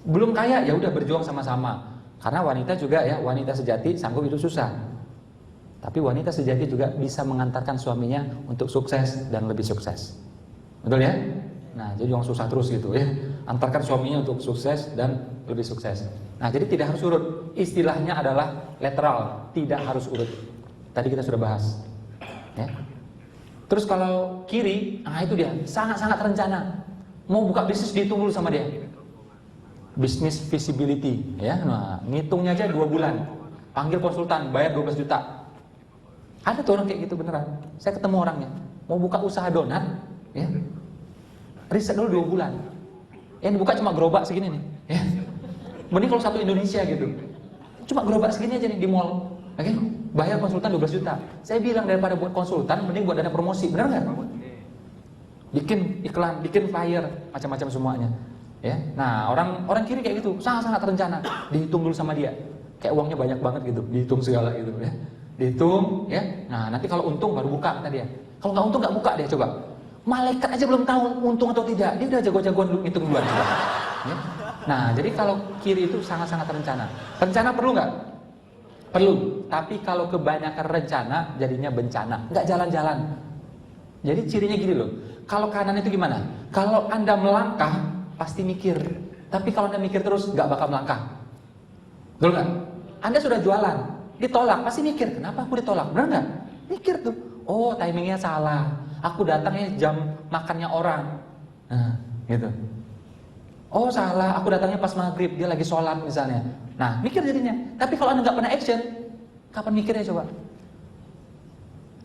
[SPEAKER 2] Belum kaya ya udah berjuang sama-sama. Karena wanita juga ya, wanita sejati sanggup itu susah. Tapi wanita sejati juga bisa mengantarkan suaminya untuk sukses dan lebih sukses. Betul ya? Nah, jadi jangan susah terus gitu ya. Antarkan suaminya untuk sukses dan lebih sukses. Nah, jadi tidak harus urut. Istilahnya adalah lateral, tidak harus urut. Tadi kita sudah bahas. Ya. Terus kalau kiri, nah itu dia, sangat-sangat rencana. Mau buka bisnis dihitung dulu sama dia. Business feasibility, ya. Nah, ngitungnya aja 2 bulan. Panggil konsultan, bayar 12 juta. Ada tuh orang kayak gitu beneran. Saya ketemu orangnya. Mau buka usaha donat, ya. Riset dulu 2 bulan. Yang dibuka cuma gerobak segini nih, ya. Mending kalau satu Indonesia gitu. Cuma gerobak segini aja nih di mall. Oke? Bayar konsultan 12 juta. Saya bilang daripada buat konsultan, mending buat dana promosi, benar nggak? Bikin iklan, bikin flyer, macam-macam semuanya. Ya, nah orang kiri kayak gitu, sangat-sangat terencana. Dihitung dulu sama dia, kayak uangnya banyak banget gitu, dihitung segala gitu ya. Dihitung, ya. Nah nanti kalau untung baru buka kata dia. Kalau nggak untung nggak buka dia coba. Malaikat aja belum tahu untung atau tidak, dia udah jago-jagoan dulu ngitung duluan. Ya. Nah jadi kalau kiri itu sangat-sangat terencana. Rencana perlu nggak? Perlu, tapi kalau kebanyakan rencana jadinya bencana, nggak jalan-jalan. Jadi cirinya gini loh, kalau kanan itu gimana? Kalau Anda melangkah, pasti mikir. Tapi kalau Anda mikir terus, nggak bakal melangkah. Betul nggak? Anda sudah jualan, ditolak, pasti mikir, kenapa aku ditolak? Benar nggak? Mikir tuh, oh timingnya salah, aku datangnya jam makannya orang. Nah, gitu. Oh salah, aku datangnya pas maghrib, dia lagi sholat misalnya. Nah, mikir jadinya. Tapi kalau Anda nggak pernah action, kapan mikirnya coba?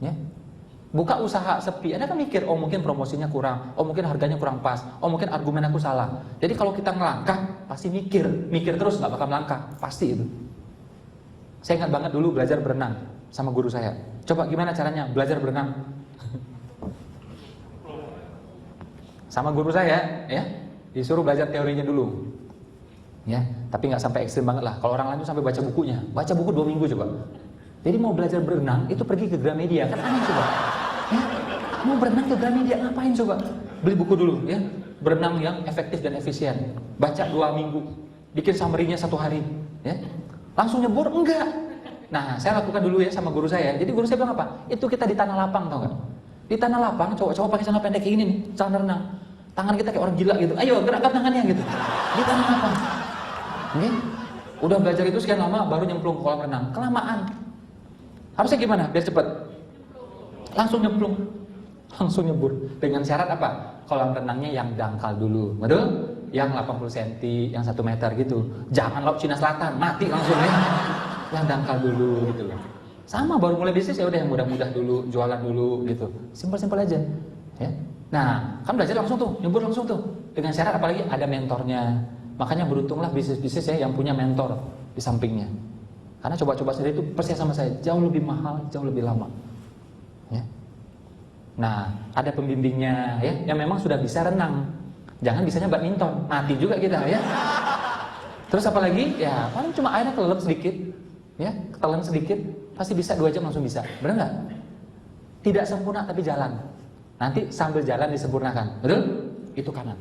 [SPEAKER 2] Ya. Buka usaha sepi, Anda kan mikir, oh mungkin promosinya kurang, oh mungkin harganya kurang pas, oh mungkin argumen aku salah. Jadi kalau kita ngelangkah, pasti mikir terus, nggak bakal melangkah, pasti itu. Saya ingat banget dulu belajar berenang sama guru saya. Coba gimana caranya belajar berenang? Sama guru saya, ya. Disuruh belajar teorinya dulu, ya. Tapi nggak sampai ekstrim banget lah. Kalau orang lain tuh sampai baca bukunya, baca buku 2 minggu coba. Jadi mau belajar berenang itu pergi ke Gramedia, kan aneh coba. Ya, mau berenang ke Gramedia ngapain coba? Beli buku dulu, ya. berenang yang efektif dan efisien. Baca 2 minggu, bikin summary-nya 1 hari, ya. Langsung nyebur? Enggak. Nah, saya lakukan dulu ya sama guru saya. Jadi guru saya bilang apa? Itu kita di tanah lapang, tau nggak? Di tanah lapang, cowok-cowok pakai celana pendek kayak gini nih, celana renang. Tangan kita kayak orang gila gitu. Ayo gerakkan tangannya gitu. Di tanah lapang. Oke? Udah belajar itu sekian lama, baru nyemplung ke kolam renang. Kelamaan. Harusnya gimana? Biar cepet. Langsung nyemplung. Langsung nyebur. Dengan syarat apa? Kolam renangnya yang dangkal dulu. Betul? Yang 80 cm, yang 1 meter gitu. Jangan laut Cina Selatan, mati langsung ya. Yang dangkal dulu gitu loh. Sama baru mulai bisnis ya udah yang mudah-mudah dulu, jualan dulu gitu. Simpel-simpel aja. Ya. Nah, kan belajar langsung tuh, nyebur langsung tuh. Dengan syarat apalagi ada mentornya. Makanya beruntunglah bisnis-bisnis ya yang punya mentor di sampingnya. Karena coba-coba sendiri itu percaya sama saya jauh lebih mahal, jauh lebih lama. Ya. Nah, ada pembimbingnya ya yang memang sudah bisa renang. Jangan bisanya badminton, mati juga kita ya. Terus apalagi? Ya, paling cuma airnya kelelep sedikit, ya, ketelan sedikit, pasti bisa 2 jam langsung bisa. Benar nggak? Tidak sempurna tapi jalan. Nanti sambil jalan disempurnakan, betul? Itu kanan.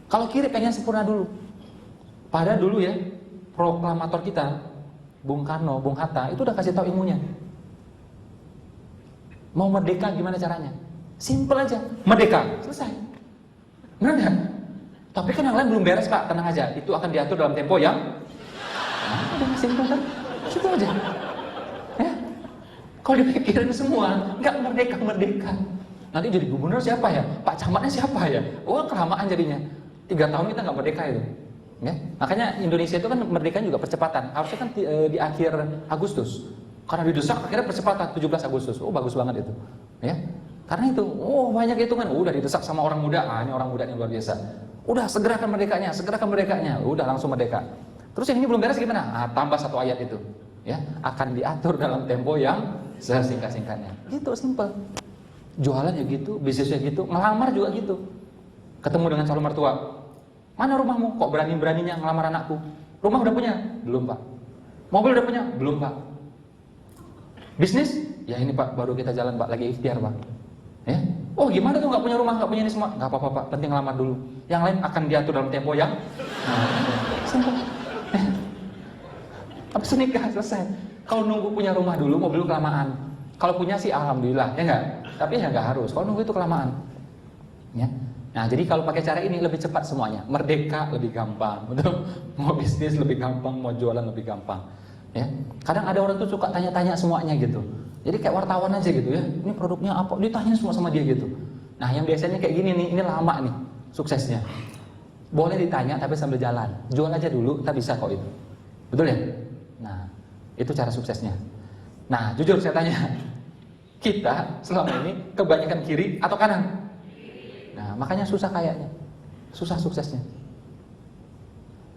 [SPEAKER 2] Kalau kiri pengen sempurna dulu. Padahal dulu ya, proklamator kita, Bung Karno, Bung Hatta, itu udah kasih tahu ilmunya. Mau merdeka gimana caranya? Simple aja, merdeka, selesai. Benar nggak? Tapi kan yang lain belum beres Pak, tenang aja. Itu akan diatur dalam tempo yang udah simpel kan? Gitu aja. Ya? Kalau dipikirin semua, nggak merdeka. Nanti jadi gubernur siapa ya? Pak Camatnya siapa ya? Oh kelamaan jadinya. 3 tahun kita nggak merdeka itu. Ya? Makanya Indonesia itu kan merdeka juga percepatan. Harusnya kan di akhir Agustus. Karena didesak akhirnya percepatan 17 Agustus. Oh bagus banget itu. Ya? Karena itu, oh banyak hitungan. Udah didesak sama orang muda. Ah ini orang muda yang luar biasa. Udah segerakan merdekanya, udah langsung merdeka. Terus yang ini belum beres gimana? Ah, tambah 1 ayat itu, ya akan diatur dalam tempo yang sesingkat-singkatnya. Gitu simple. Jualan ya gitu, bisnisnya gitu, ngelamar juga gitu. Ketemu dengan calon mertua, mana rumahmu? Kok berani-beraninya ngelamar anakku? Rumah udah punya? Belum Pak. Mobil udah punya? Belum Pak. Bisnis? Ya ini Pak, baru kita jalan Pak, lagi ikhtiar Pak. Ya? Oh gimana tuh nggak punya rumah, nggak punya ini semua? Nggak apa-apa Pak, penting ngelamar dulu. Yang lain akan diatur dalam tempo yang simpel. Habis nikah selesai. Kalau nunggu punya rumah dulu, mobil kelamaan. Kalau punya sih alhamdulillah, ya nggak. Tapi ya nggak harus. Kalau nunggu itu kelamaan. Ya. Nah jadi kalau pakai cara ini lebih cepat semuanya. Merdeka lebih gampang, betul? Mau bisnis lebih gampang, mau jualan lebih gampang. Ya. Kadang ada orang tuh suka tanya-tanya semuanya gitu. Jadi kayak wartawan aja gitu ya. Ini produknya apa? Ditanya semua sama dia gitu. Nah yang biasanya kayak gini nih, ini lama nih suksesnya. Boleh ditanya tapi sambil jalan. Jual aja dulu, kita bisa kok itu. Betul ya? Nah itu cara suksesnya. Nah jujur saya tanya, kita selama ini kebanyakan kiri atau kanan? Nah makanya susah kayaknya, susah suksesnya.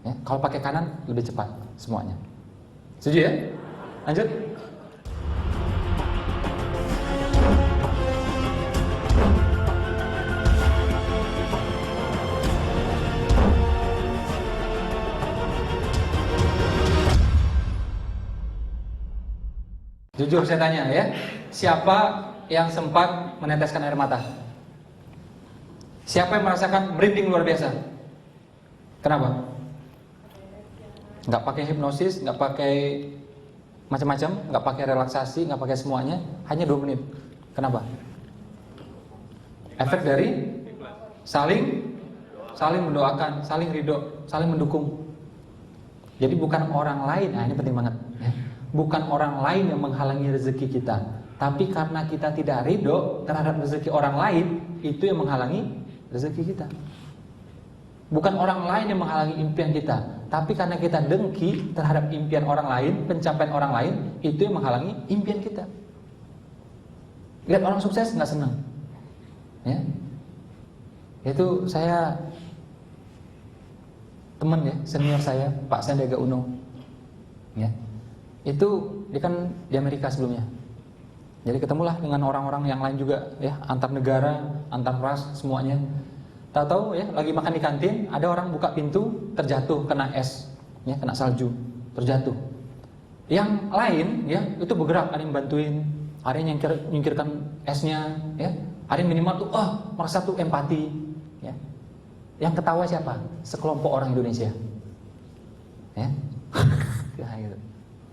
[SPEAKER 2] Ya, kalau pakai kanan lebih cepat semuanya. Setuju ya? Lanjut. Jujur saya tanya ya, siapa yang sempat meneteskan air mata? Siapa yang merasakan merinding luar biasa? Kenapa? Nggak pakai hipnosis, nggak pakai macam-macam, nggak pakai relaksasi, nggak pakai semuanya, hanya 2 menit. Kenapa? Efek dari saling mendoakan, saling ridho, saling mendukung. Jadi bukan orang lain, nah ini penting banget. Ya. Bukan orang lain yang menghalangi rezeki kita, tapi karena kita tidak ridho terhadap rezeki orang lain, itu yang menghalangi rezeki kita. Bukan orang lain yang menghalangi impian kita, tapi karena kita dengki terhadap impian orang lain, pencapaian orang lain, itu yang menghalangi impian kita. Lihat orang sukses nggak senang, ya. Itu saya teman ya, senior saya, Pak Sandiaga Uno, ya. Itu dia kan di Amerika sebelumnya. Jadi ketemulah dengan orang-orang yang lain juga ya, antar negara, antar ras semuanya. Tahu-tahu ya, lagi makan di kantin, ada orang buka pintu, terjatuh kena es, ya, kena salju, terjatuh. Yang lain ya, itu bergerak, ada yang bantuin, ada yang nyingkirkan esnya, ya. Ada yang minimal tuh merasa tuh empati, ya. Yang ketawa siapa? Sekelompok orang Indonesia. Ya. Ya, gitu.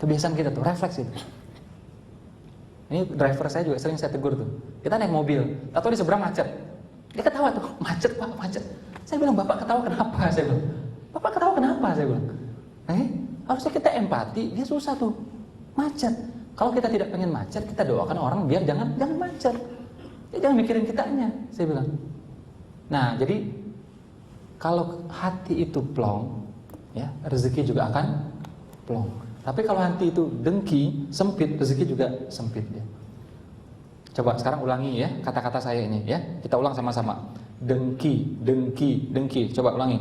[SPEAKER 2] Kebiasaan kita tuh, refleks itu. Ini driver saya juga sering saya tegur tuh. Kita naik mobil, atau di seberang macet. Dia ketawa tuh, macet Pak, macet. Saya bilang, Bapak ketawa kenapa? Saya bilang, Bapak ketawa kenapa? Saya bilang, harusnya kita empati, dia susah tuh, macet. Kalau kita tidak pengen macet, kita doakan orang biar jangan macet. Ya, jangan mikirin kitanya, saya bilang. Nah, jadi kalau hati itu plong, ya rezeki juga akan plong. Tapi kalau hati itu dengki, sempit, rezeki juga sempit ya. Coba sekarang ulangi ya kata-kata saya ini ya. Kita ulang sama-sama. Dengki, dengki, dengki. Coba ulangi.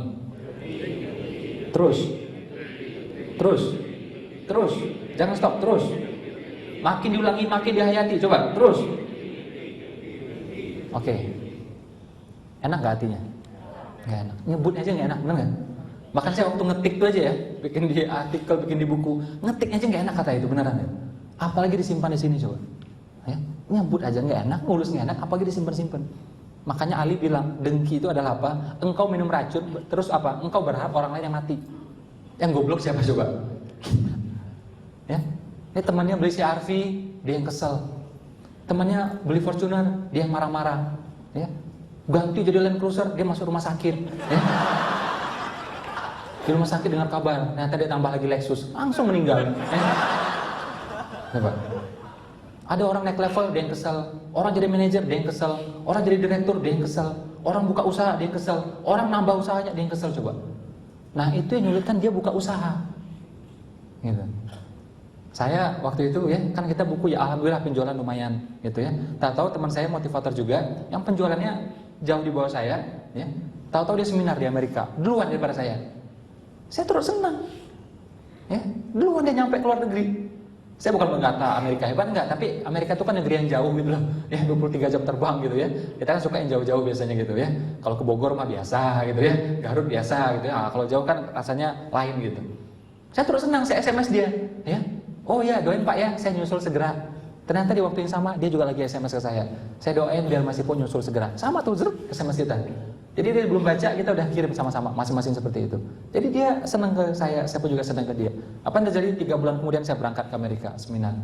[SPEAKER 2] Terus. Terus. Terus. Jangan stop, terus. Makin diulangi, makin dihayati. Coba, terus. Oke. Enak gak hatinya? Gak enak. Nyebut aja gak enak, bener gak? Bahkan saya waktu ngetik itu aja ya, bikin di artikel, bikin di buku, ngetik aja nggak enak kata itu, beneran ya. Apalagi disimpan di sini coba, ya, nyebut aja nggak enak, nulis nggak enak, apalagi disimpan-simpan. Makanya Ali bilang, dengki itu adalah apa? Engkau minum racun, terus apa? Engkau berharap orang lain yang mati. Yang goblok siapa coba? Ya, ini temannya beli CR-V, dia yang kesel. Temannya beli Fortuner, dia yang marah-marah. Ya, ganti jadi Land Cruiser, dia masuk rumah sakit. Ya. Di rumah sakit dengar kabar, ternyata dia tambah lagi Lexus, langsung meninggal. Coba. Ada orang naik level, dia yang kesel. Orang jadi manajer, dia yang kesel. Orang jadi direktur, dia yang kesel. Orang buka usaha, dia yang kesel. Orang nambah usahanya, dia yang kesel coba. Nah itu yang nyulitkan dia buka usaha. Gitu. Saya waktu itu ya, kan kita buku ya alhamdulillah penjualan lumayan, gitu ya. Tahu teman saya motivator juga, yang penjualannya jauh di bawah saya, ya. Tahu-tahu dia seminar di Amerika, duluan daripada saya. Saya terus senang, ya, duluan dia nyampe ke luar negeri. Saya bukan berkata Amerika hebat, enggak, tapi Amerika itu kan negeri yang jauh gitu loh, ya 23 jam terbang gitu ya. Kita kan suka yang jauh-jauh biasanya gitu ya. Kalau ke Bogor mah biasa gitu ya, Garut biasa gitu ya. Nah, kalau jauh kan rasanya lain gitu. Saya terus senang, saya SMS dia, ya. Oh ya, doain Pak ya, saya nyusul segera. Ternyata di waktu yang sama dia juga lagi SMS ke saya. Saya doain biar Mas Ippo nyusul segera. Sama tuh, SMS kita. Jadi dia belum baca, kita udah kirim sama-sama, masing-masing seperti itu. Jadi dia senang ke saya pun juga senang ke dia. Apa yang terjadi? 3 bulan kemudian saya berangkat ke Amerika, seminar.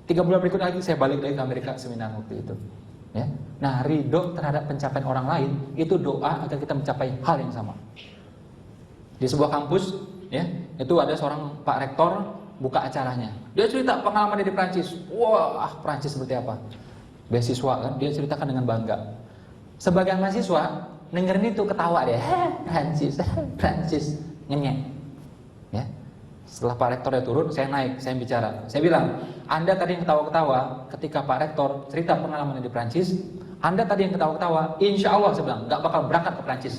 [SPEAKER 2] 3 bulan berikut lagi saya balik lagi ke Amerika, seminar waktu itu. Ya. Nah, ridho terhadap pencapaian orang lain, itu doa agar kita mencapai hal yang sama. Di sebuah kampus, ya, itu ada seorang Pak Rektor buka acaranya. Dia cerita pengalaman dia di Prancis. Wah, Prancis seperti apa? Beasiswa kan, dia ceritakan dengan bangga. Sebagian mahasiswa dengerin itu ketawa dia, Prancis, ngenyek. Ya. Setelah Pak Rektor dia turun, saya naik, saya bicara. Saya bilang, Anda tadi yang ketawa-ketawa ketika Pak Rektor cerita pengalaman di Prancis, Anda tadi yang ketawa-ketawa, insya Allah saya bilang, nggak bakal berangkat ke Prancis.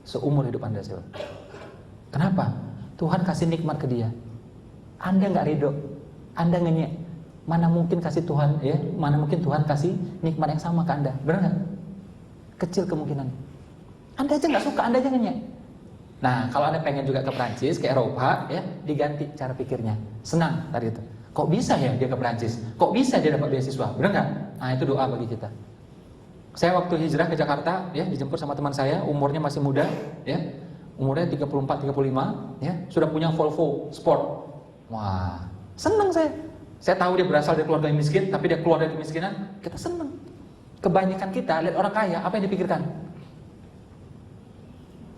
[SPEAKER 2] Seumur hidup Anda, saya bilang. Kenapa? Tuhan kasih nikmat ke dia. Anda nggak ridho, Anda ngenyek. Mana mungkin kasih Tuhan, ya? Mana mungkin Tuhan kasih nikmat yang sama ke Anda, benar nggak? Kecil kemungkinan. Anda aja nggak suka, Anda aja ngenyek. Nah, kalau Anda pengen juga ke Prancis, ke Eropa, ya, diganti cara pikirnya. Senang tadi itu. Kok bisa ya dia ke Prancis? Kok bisa dia dapat beasiswa? Benar nggak? Nah, itu doa bagi kita. Saya waktu hijrah ke Jakarta, ya, dijemput sama teman saya, umurnya masih muda, ya, umurnya 34-35, ya, sudah punya Volvo Sport. Wah, senang saya. Saya tahu dia berasal dari keluarga yang miskin, tapi dia keluar dari kemiskinan, kita senang. Kebanyakan kita lihat orang kaya, apa yang dipikirkan?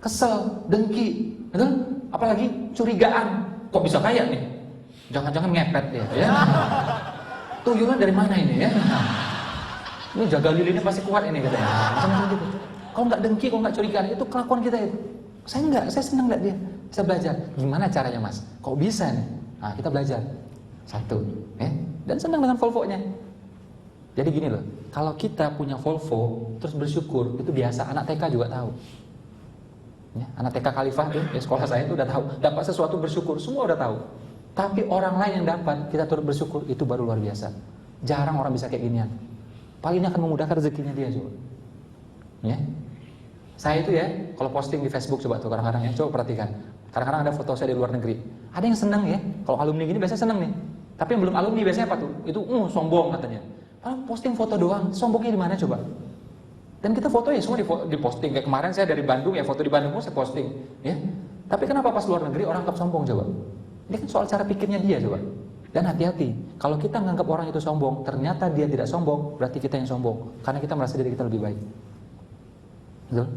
[SPEAKER 2] Kesel, dengki, betul? Apalagi curigaan. Kok bisa kaya nih? Jangan-jangan ngepet dia, ya? Tuyulnya dari mana ini, ya? Ini jaga lilinnya pasti kuat ini katanya. Macam-macam gitu. Kalau nggak dengki, kalau nggak curigaan, itu kelakuan kita itu. Saya enggak, saya senang lihat dia. Saya belajar. Gimana caranya, Mas? Kok bisa nih? Nah, kita belajar. Satu, ya? Dan senang dengan Volvo-nya. Jadi gini loh, kalau kita punya Volvo terus bersyukur, itu biasa, anak TK juga tahu. Ya, anak TK Khalifah tuh, ya, sekolah saya itu udah tahu, dapat sesuatu bersyukur, semua udah tahu. Tapi orang lain yang dapat, kita turut bersyukur, itu baru luar biasa. Jarang orang bisa kayak ginian. Paling ini akan memudahkan rezekinya dia coba. Ya. Saya itu ya, kalau posting di Facebook coba tuh kadang-kadang ya, coba perhatikan. Kadang-kadang ada foto saya di luar negeri. Ada yang senang ya, kalau alumni gini biasanya senang nih. Tapi yang belum alumni biasanya apa tuh? Itu sombong katanya. Kalau posting foto doang, sombongnya di mana coba? Dan kita foto ya semua diposting. Kayak kemarin saya dari Bandung ya, foto di Bandung pun saya posting, ya. Tapi kenapa pas luar negeri orang anggap sombong coba? Ini kan soal cara pikirnya dia coba. Dan hati-hati, kalau kita menganggap orang itu sombong, ternyata dia tidak sombong, berarti kita yang sombong, karena kita merasa diri kita lebih baik. Betul?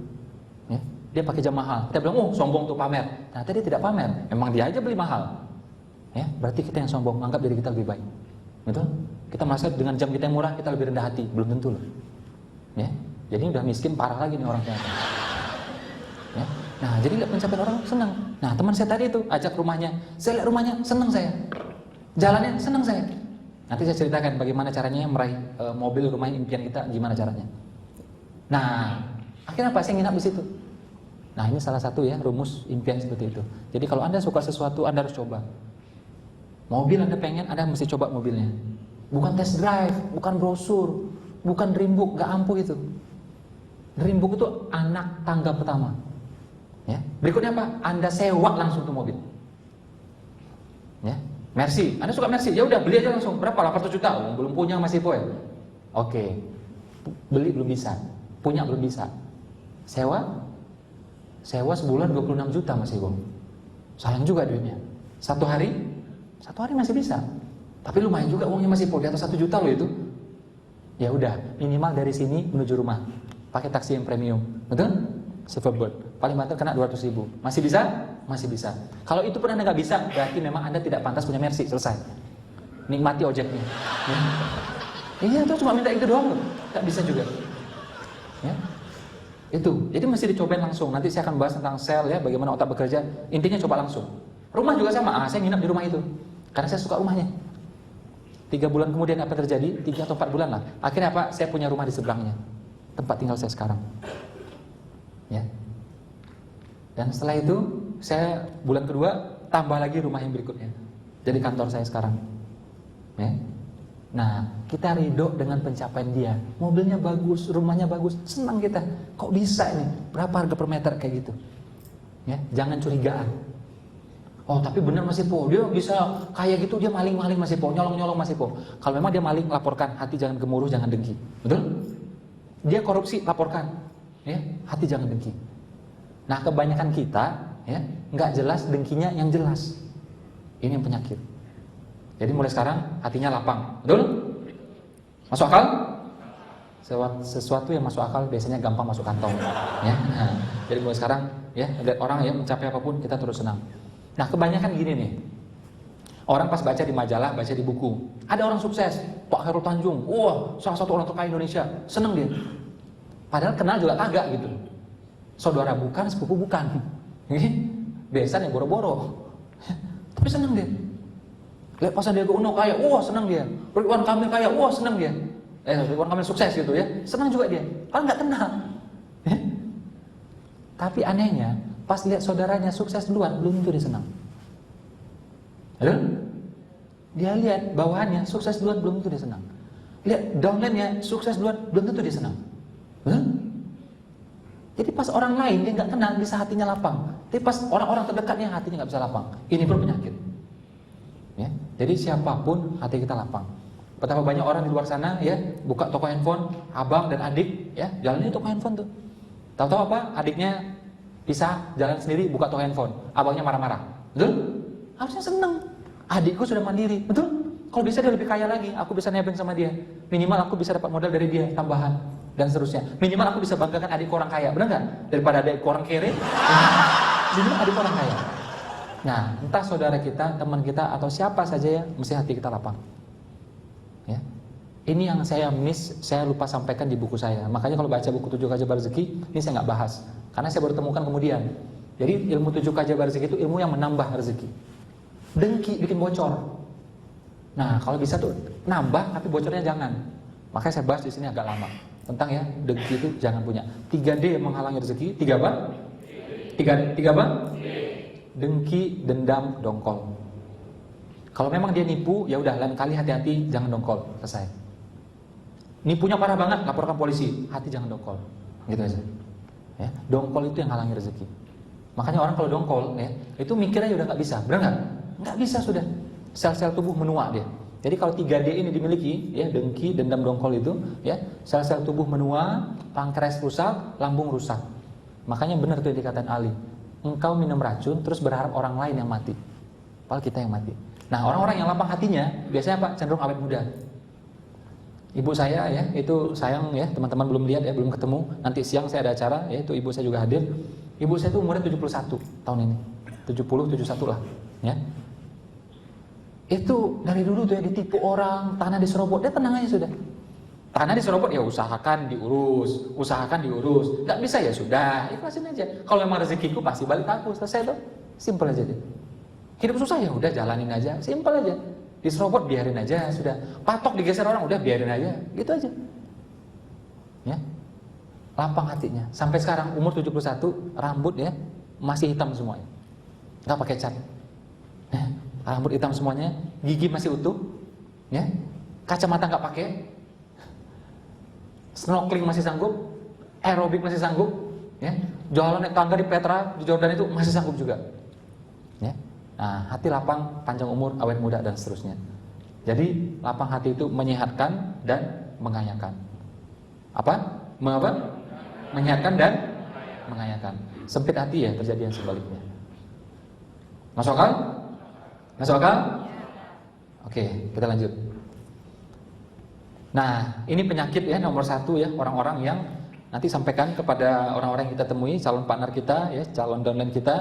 [SPEAKER 2] Ya. Dia pakai jam mahal, kita bilang, oh sombong tuh pamer. Ternyata dia tidak pamer, memang dia aja beli mahal. Ya, berarti kita yang sombong, menganggap diri kita lebih baik. Betul? Kita merasa dengan jam kita yang murah, kita lebih rendah hati, belum tentu loh. Ya. Jadi udah miskin parah lagi nih orang ternyata. Ya. Nah, jadi lihat pencapaian orang senang. Nah, teman saya tadi itu ajak rumahnya, saya lihat rumahnya, senang saya. Jalannya senang saya. Nanti saya ceritakan bagaimana caranya meraih mobil rumah impian kita, gimana caranya. Nah, akhirnya apa? Saya nginap di situ. Nah, ini salah satu ya rumus impian seperti itu. Jadi kalau Anda suka sesuatu, Anda harus coba. Mobil Anda pengen, Anda mesti coba mobilnya. Bukan test drive, bukan brosur, bukan dreambook, gak ampuh itu. Dreambook itu anak tangga pertama. Ya. Berikutnya apa? Anda sewa langsung tuh mobil. Ya. Mercy, Anda suka Mercy? Ya udah beli aja langsung. Berapa? 800 juta. Oh, belum punya masih poin. Oke. Beli belum bisa. Punya belum bisa. Sewa? Sewa sebulan 26 juta masih Bang. Sayang juga duitnya. Satu hari masih bisa. Tapi lumayan juga uangnya masih poin. Di atas 1 juta loh itu. Ya udah, minimal dari sini menuju rumah. Pakai taksi yang premium. Betul? Silverbird. Paling banter kena 200 ribu. Masih bisa? Masih bisa. Kalau itu pun Anda nggak bisa, berarti memang Anda tidak pantas punya Mercy. Selesai. Nikmati ojeknya. Ya. Iya, itu cuma minta itu doang loh. Nggak bisa juga. Ya. Itu. Jadi mesti dicobain langsung. Nanti saya akan bahas tentang sel ya, bagaimana otak bekerja. Intinya coba langsung. Rumah juga sama. Saya nginap di rumah itu. Karena saya suka rumahnya. 3 bulan kemudian apa terjadi? 3 atau 4 bulan lah. Akhirnya apa? Saya punya rumah di seberangnya. Tempat tinggal saya sekarang. Ya. Dan setelah itu saya bulan kedua tambah lagi rumah yang berikutnya. Jadi kantor saya sekarang. Ya. Nah, kita ridho dengan pencapaian dia. Mobilnya bagus, rumahnya bagus, senang kita. Kok bisa ini? Berapa harga per meter kayak gitu? Ya, jangan curigaan. Oh, tapi benar masih po. Dia bisa kayak gitu, dia maling-maling masih po, nyolong-nyolong masih po. Kalau memang dia maling, laporkan. Hati jangan gemuruh, jangan dengki. Betul? Dia korupsi, laporkan. Ya, hati jangan dengki. Nah, kebanyakan kita ya nggak jelas dengkinya yang jelas. Ini yang penyakit. Jadi mulai sekarang hatinya lapang, betul? Masuk akal? Sesuatu yang masuk akal biasanya gampang masuk kantong. Ya. Nah, jadi mulai sekarang ya lihat orang yang mencapai apapun kita terus senang. Nah, kebanyakan gini nih. Orang pas baca di majalah, baca di buku, ada orang sukses, Pak Khairul Tanjung, wah salah satu orang terkaya Indonesia, seneng dia. Padahal kenal juga kagak gitu. Saudara bukan, sepupu bukan. Biasa nih boro-boro. Tapi seneng dia. Lihat pas Sandiaga Uno kaya, wah seneng dia. Ridwan Kamil kaya, wah seneng dia. Ridwan Kamil sukses gitu ya, seneng juga dia. Padahal nggak kenal. Tapi anehnya, pas lihat saudaranya sukses duluan, belum tentu dia senang. Halo? Dia lihat bawahannya sukses duluan, belum tentu dia senang. Lihat downline-nya sukses duluan, belum tentu dia senang. Jadi pas orang lain dia nggak kenal bisa hatinya lapang. Tapi pas orang-orang terdekatnya hatinya nggak bisa lapang. Ini pun penyakit. Ya, jadi siapapun hati kita lapang. Betapa banyak orang di luar sana ya buka toko handphone, abang dan adik ya jalannya toko handphone tuh. Tahu-tahu apa? Adiknya pisah jalan sendiri buka toko handphone. Abangnya marah-marah. Betul? Harusnya seneng. Adikku sudah mandiri. Betul? Kalau bisa dia lebih kaya lagi. Aku bisa nebeng sama dia. Minimal aku bisa dapat modal dari dia tambahan. Dan seterusnya. Minimal aku bisa banggakan adik orang kaya, benar nggak? Daripada adik orang kere, minimal adik orang kaya. Nah, entah saudara kita, teman kita, atau siapa saja ya, mesti hati kita lapang. Ya, ini yang saya miss, saya lupa sampaikan di buku saya. Makanya kalau baca buku 7 Keajaiban Rezeki, ini saya nggak bahas, karena saya baru temukan kemudian. Jadi ilmu 7 Keajaiban Rezeki itu ilmu yang menambah rezeki. Dengki bikin bocor. Nah, kalau bisa tuh nambah, tapi bocornya jangan. Makanya saya bahas di sini agak lama. Tentang ya, dengki itu jangan punya. 3D yang menghalangi rezeki. 3 apa? 3 apa? Dengki, dendam, dongkol. Kalau memang dia nipu, ya udah lain kali hati-hati, jangan dongkol. Selesai. Nipunya parah banget, laporkan polisi. Hati jangan dongkol. Gitu aja. Ya, dongkol itu yang halangi rezeki. Makanya orang kalau dongkol ya, itu mikirnya udah nggak bisa. Benar nggak? Nggak bisa sudah. Sel-sel tubuh menua dia. Jadi kalau 3D ini dimiliki, ya, dengki, dendam, dongkol itu, ya, sel-sel tubuh menua, pankreas rusak, lambung rusak. Makanya benar tuh dikatain Ali. Engkau minum racun terus berharap orang lain yang mati. Padahal kita yang mati. Nah, orang-orang yang lapang hatinya biasanya apa? Cenderung awet muda. Ibu saya, ya, itu sayang, ya, teman-teman belum lihat, ya, belum ketemu. Nanti siang saya ada acara, ya, itu ibu saya juga hadir. Ibu saya itu umurnya 71 tahun ini. 70, 71 lah, ya. Itu dari dulu tuh ya ditipu orang, tanah diserobot, dia tenang aja sudah. Tanah diserobot ya usahakan diurus, nggak bisa ya sudah, ikhlasin aja. Kalau memang rezekiku pasti balik aku, selesai tuh, simple aja deh. Hidup susah ya udah jalanin aja, simple aja. Diserobot biarin aja, sudah. Patok digeser orang udah biarin aja, gitu aja. Ya, lapang hatinya. Sampai sekarang umur 71, rambut ya masih hitam semuanya, nggak pakai cat. Ya. Rambut hitam semuanya, gigi masih utuh, ya, kacamata nggak pakai, snorkeling masih sanggup, aerobik masih sanggup, ya, jualan naik tangga di Petra di Jordan itu masih sanggup juga, ya. Nah, hati lapang, panjang umur, awet muda dan seterusnya. Jadi lapang hati itu menyehatkan dan mengayakan. Apa? Menyehatkan dan mengayakan. Sempit hati ya terjadi yang sebaliknya. Masuk akal? Masuk akal? Oke, kita lanjut. Nah, ini penyakit ya nomor 1 ya, orang-orang yang nanti sampaikan kepada orang-orang yang kita temui, calon partner kita ya, calon downline kita,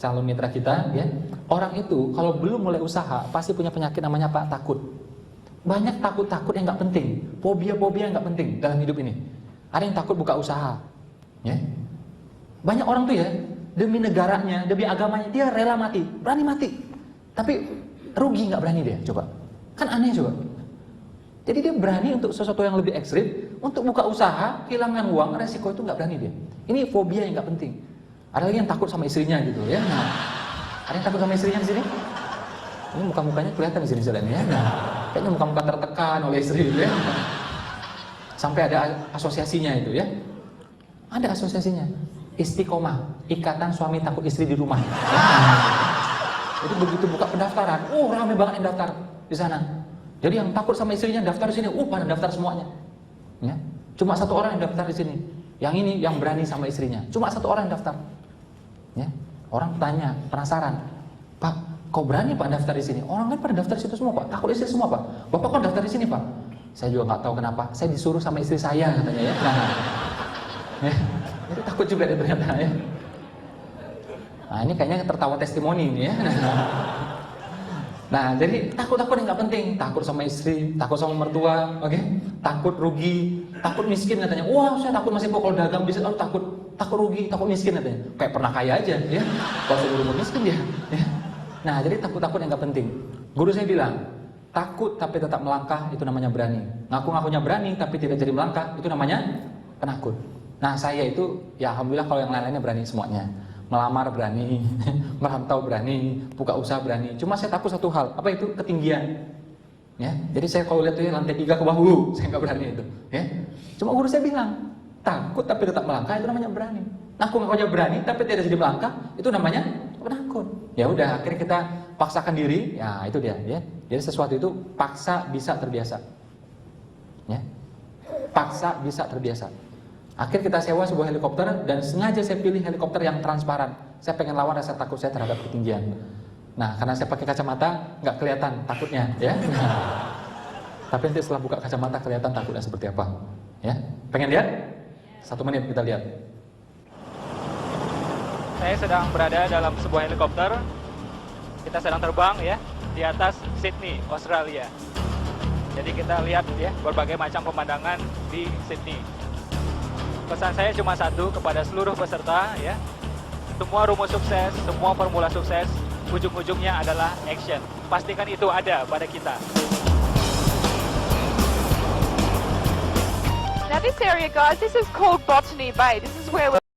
[SPEAKER 2] calon mitra kita ya. Orang itu kalau belum mulai usaha pasti punya penyakit namanya apa? Takut. Banyak takut-takut yang nggak penting, fobia-fobia yang nggak penting dalam hidup ini. Ada yang takut buka usaha, ya. Banyak orang tuh ya demi negaranya, demi agamanya dia rela mati, berani mati. Tapi rugi nggak berani dia, coba. Kan aneh coba. Jadi dia berani untuk sesuatu yang lebih ekstrim, untuk buka usaha, kehilangan uang, resiko itu nggak berani dia. Ini fobia yang nggak penting. Ada lagi yang takut sama istrinya gitu ya. Nah, ada yang takut sama istrinya di sini? Ini muka-mukanya kelihatan di sini saudara ya. Nah, kayaknya muka-muka tertekan oleh istri gitu ya. Sampai ada asosiasinya itu ya. Ada asosiasinya. Istiqomah, ikatan suami takut istri di rumah. Jadi begitu buka pendaftaran, ramai banget yang daftar di sana. Jadi yang takut sama istrinya daftar di sini, pada daftar semuanya. Ya. Cuma 1 orang yang daftar di sini. Yang ini yang berani sama istrinya. Cuma 1 orang yang daftar. Ya. Orang tanya, penasaran, Pak, kok berani Pak daftar di sini? Orang lain pada daftar di situ semua Pak. Takut istri semua Pak. Bapak kok daftar di sini Pak? Saya juga nggak tahu kenapa. Saya disuruh sama istri saya katanya ya. Nah, ya. Itu takut juga dia ternyata ya. Nah ini kayaknya tertawa testimoni ini ya. Nah jadi takut-takut yang nggak penting, takut sama istri, takut sama mertua, oke? Takut rugi, takut miskin katanya. Wah saya takut masih kalau dagang bisa, takut rugi, takut miskin katanya. Kayak pernah kaya aja ya, kalau saya miskin dia. Ya. Nah jadi takut-takut yang nggak penting. Guru saya bilang, takut tapi tetap melangkah itu namanya berani. Ngaku-ngakunya berani tapi tidak jadi melangkah itu namanya penakut. Nah saya itu ya alhamdulillah kalau yang lain-lainnya berani semuanya. Melamar berani, merantau berani, buka usaha berani. Cuma saya takut satu hal, apa itu? Ketinggian. Ya, jadi saya kalau lihat tuh lantai 3 ke bawah, saya nggak berani itu. Ya, cuma guru saya bilang, takut tapi tetap melangkah itu namanya berani. Ngaku aja berani tapi tidak jadi melangkah itu namanya penakut. Ya udah, akhirnya kita paksakan diri. Ya itu dia. Ya, jadi sesuatu itu paksa bisa terbiasa. Ya, paksa bisa terbiasa. Akhir kita sewa sebuah helikopter dan sengaja saya pilih helikopter yang transparan. Saya pengen lawan rasa takut saya terhadap ketinggian. Nah, karena saya pakai kacamata nggak kelihatan takutnya, ya. Nah, tapi nanti setelah buka kacamata kelihatan takutnya seperti apa, ya. Pengen lihat? 1 menit kita lihat.
[SPEAKER 5] Saya sedang berada dalam sebuah helikopter. Kita sedang terbang ya di atas Sydney, Australia. Jadi kita lihat ya berbagai macam pemandangan di Sydney. Pesan saya cuma satu kepada seluruh peserta ya. Semua rumus sukses, semua formula sukses, ujung-ujungnya adalah action. Pastikan itu ada pada kita.
[SPEAKER 6] Now this area, guys, this is called Botany Bay. This is where we're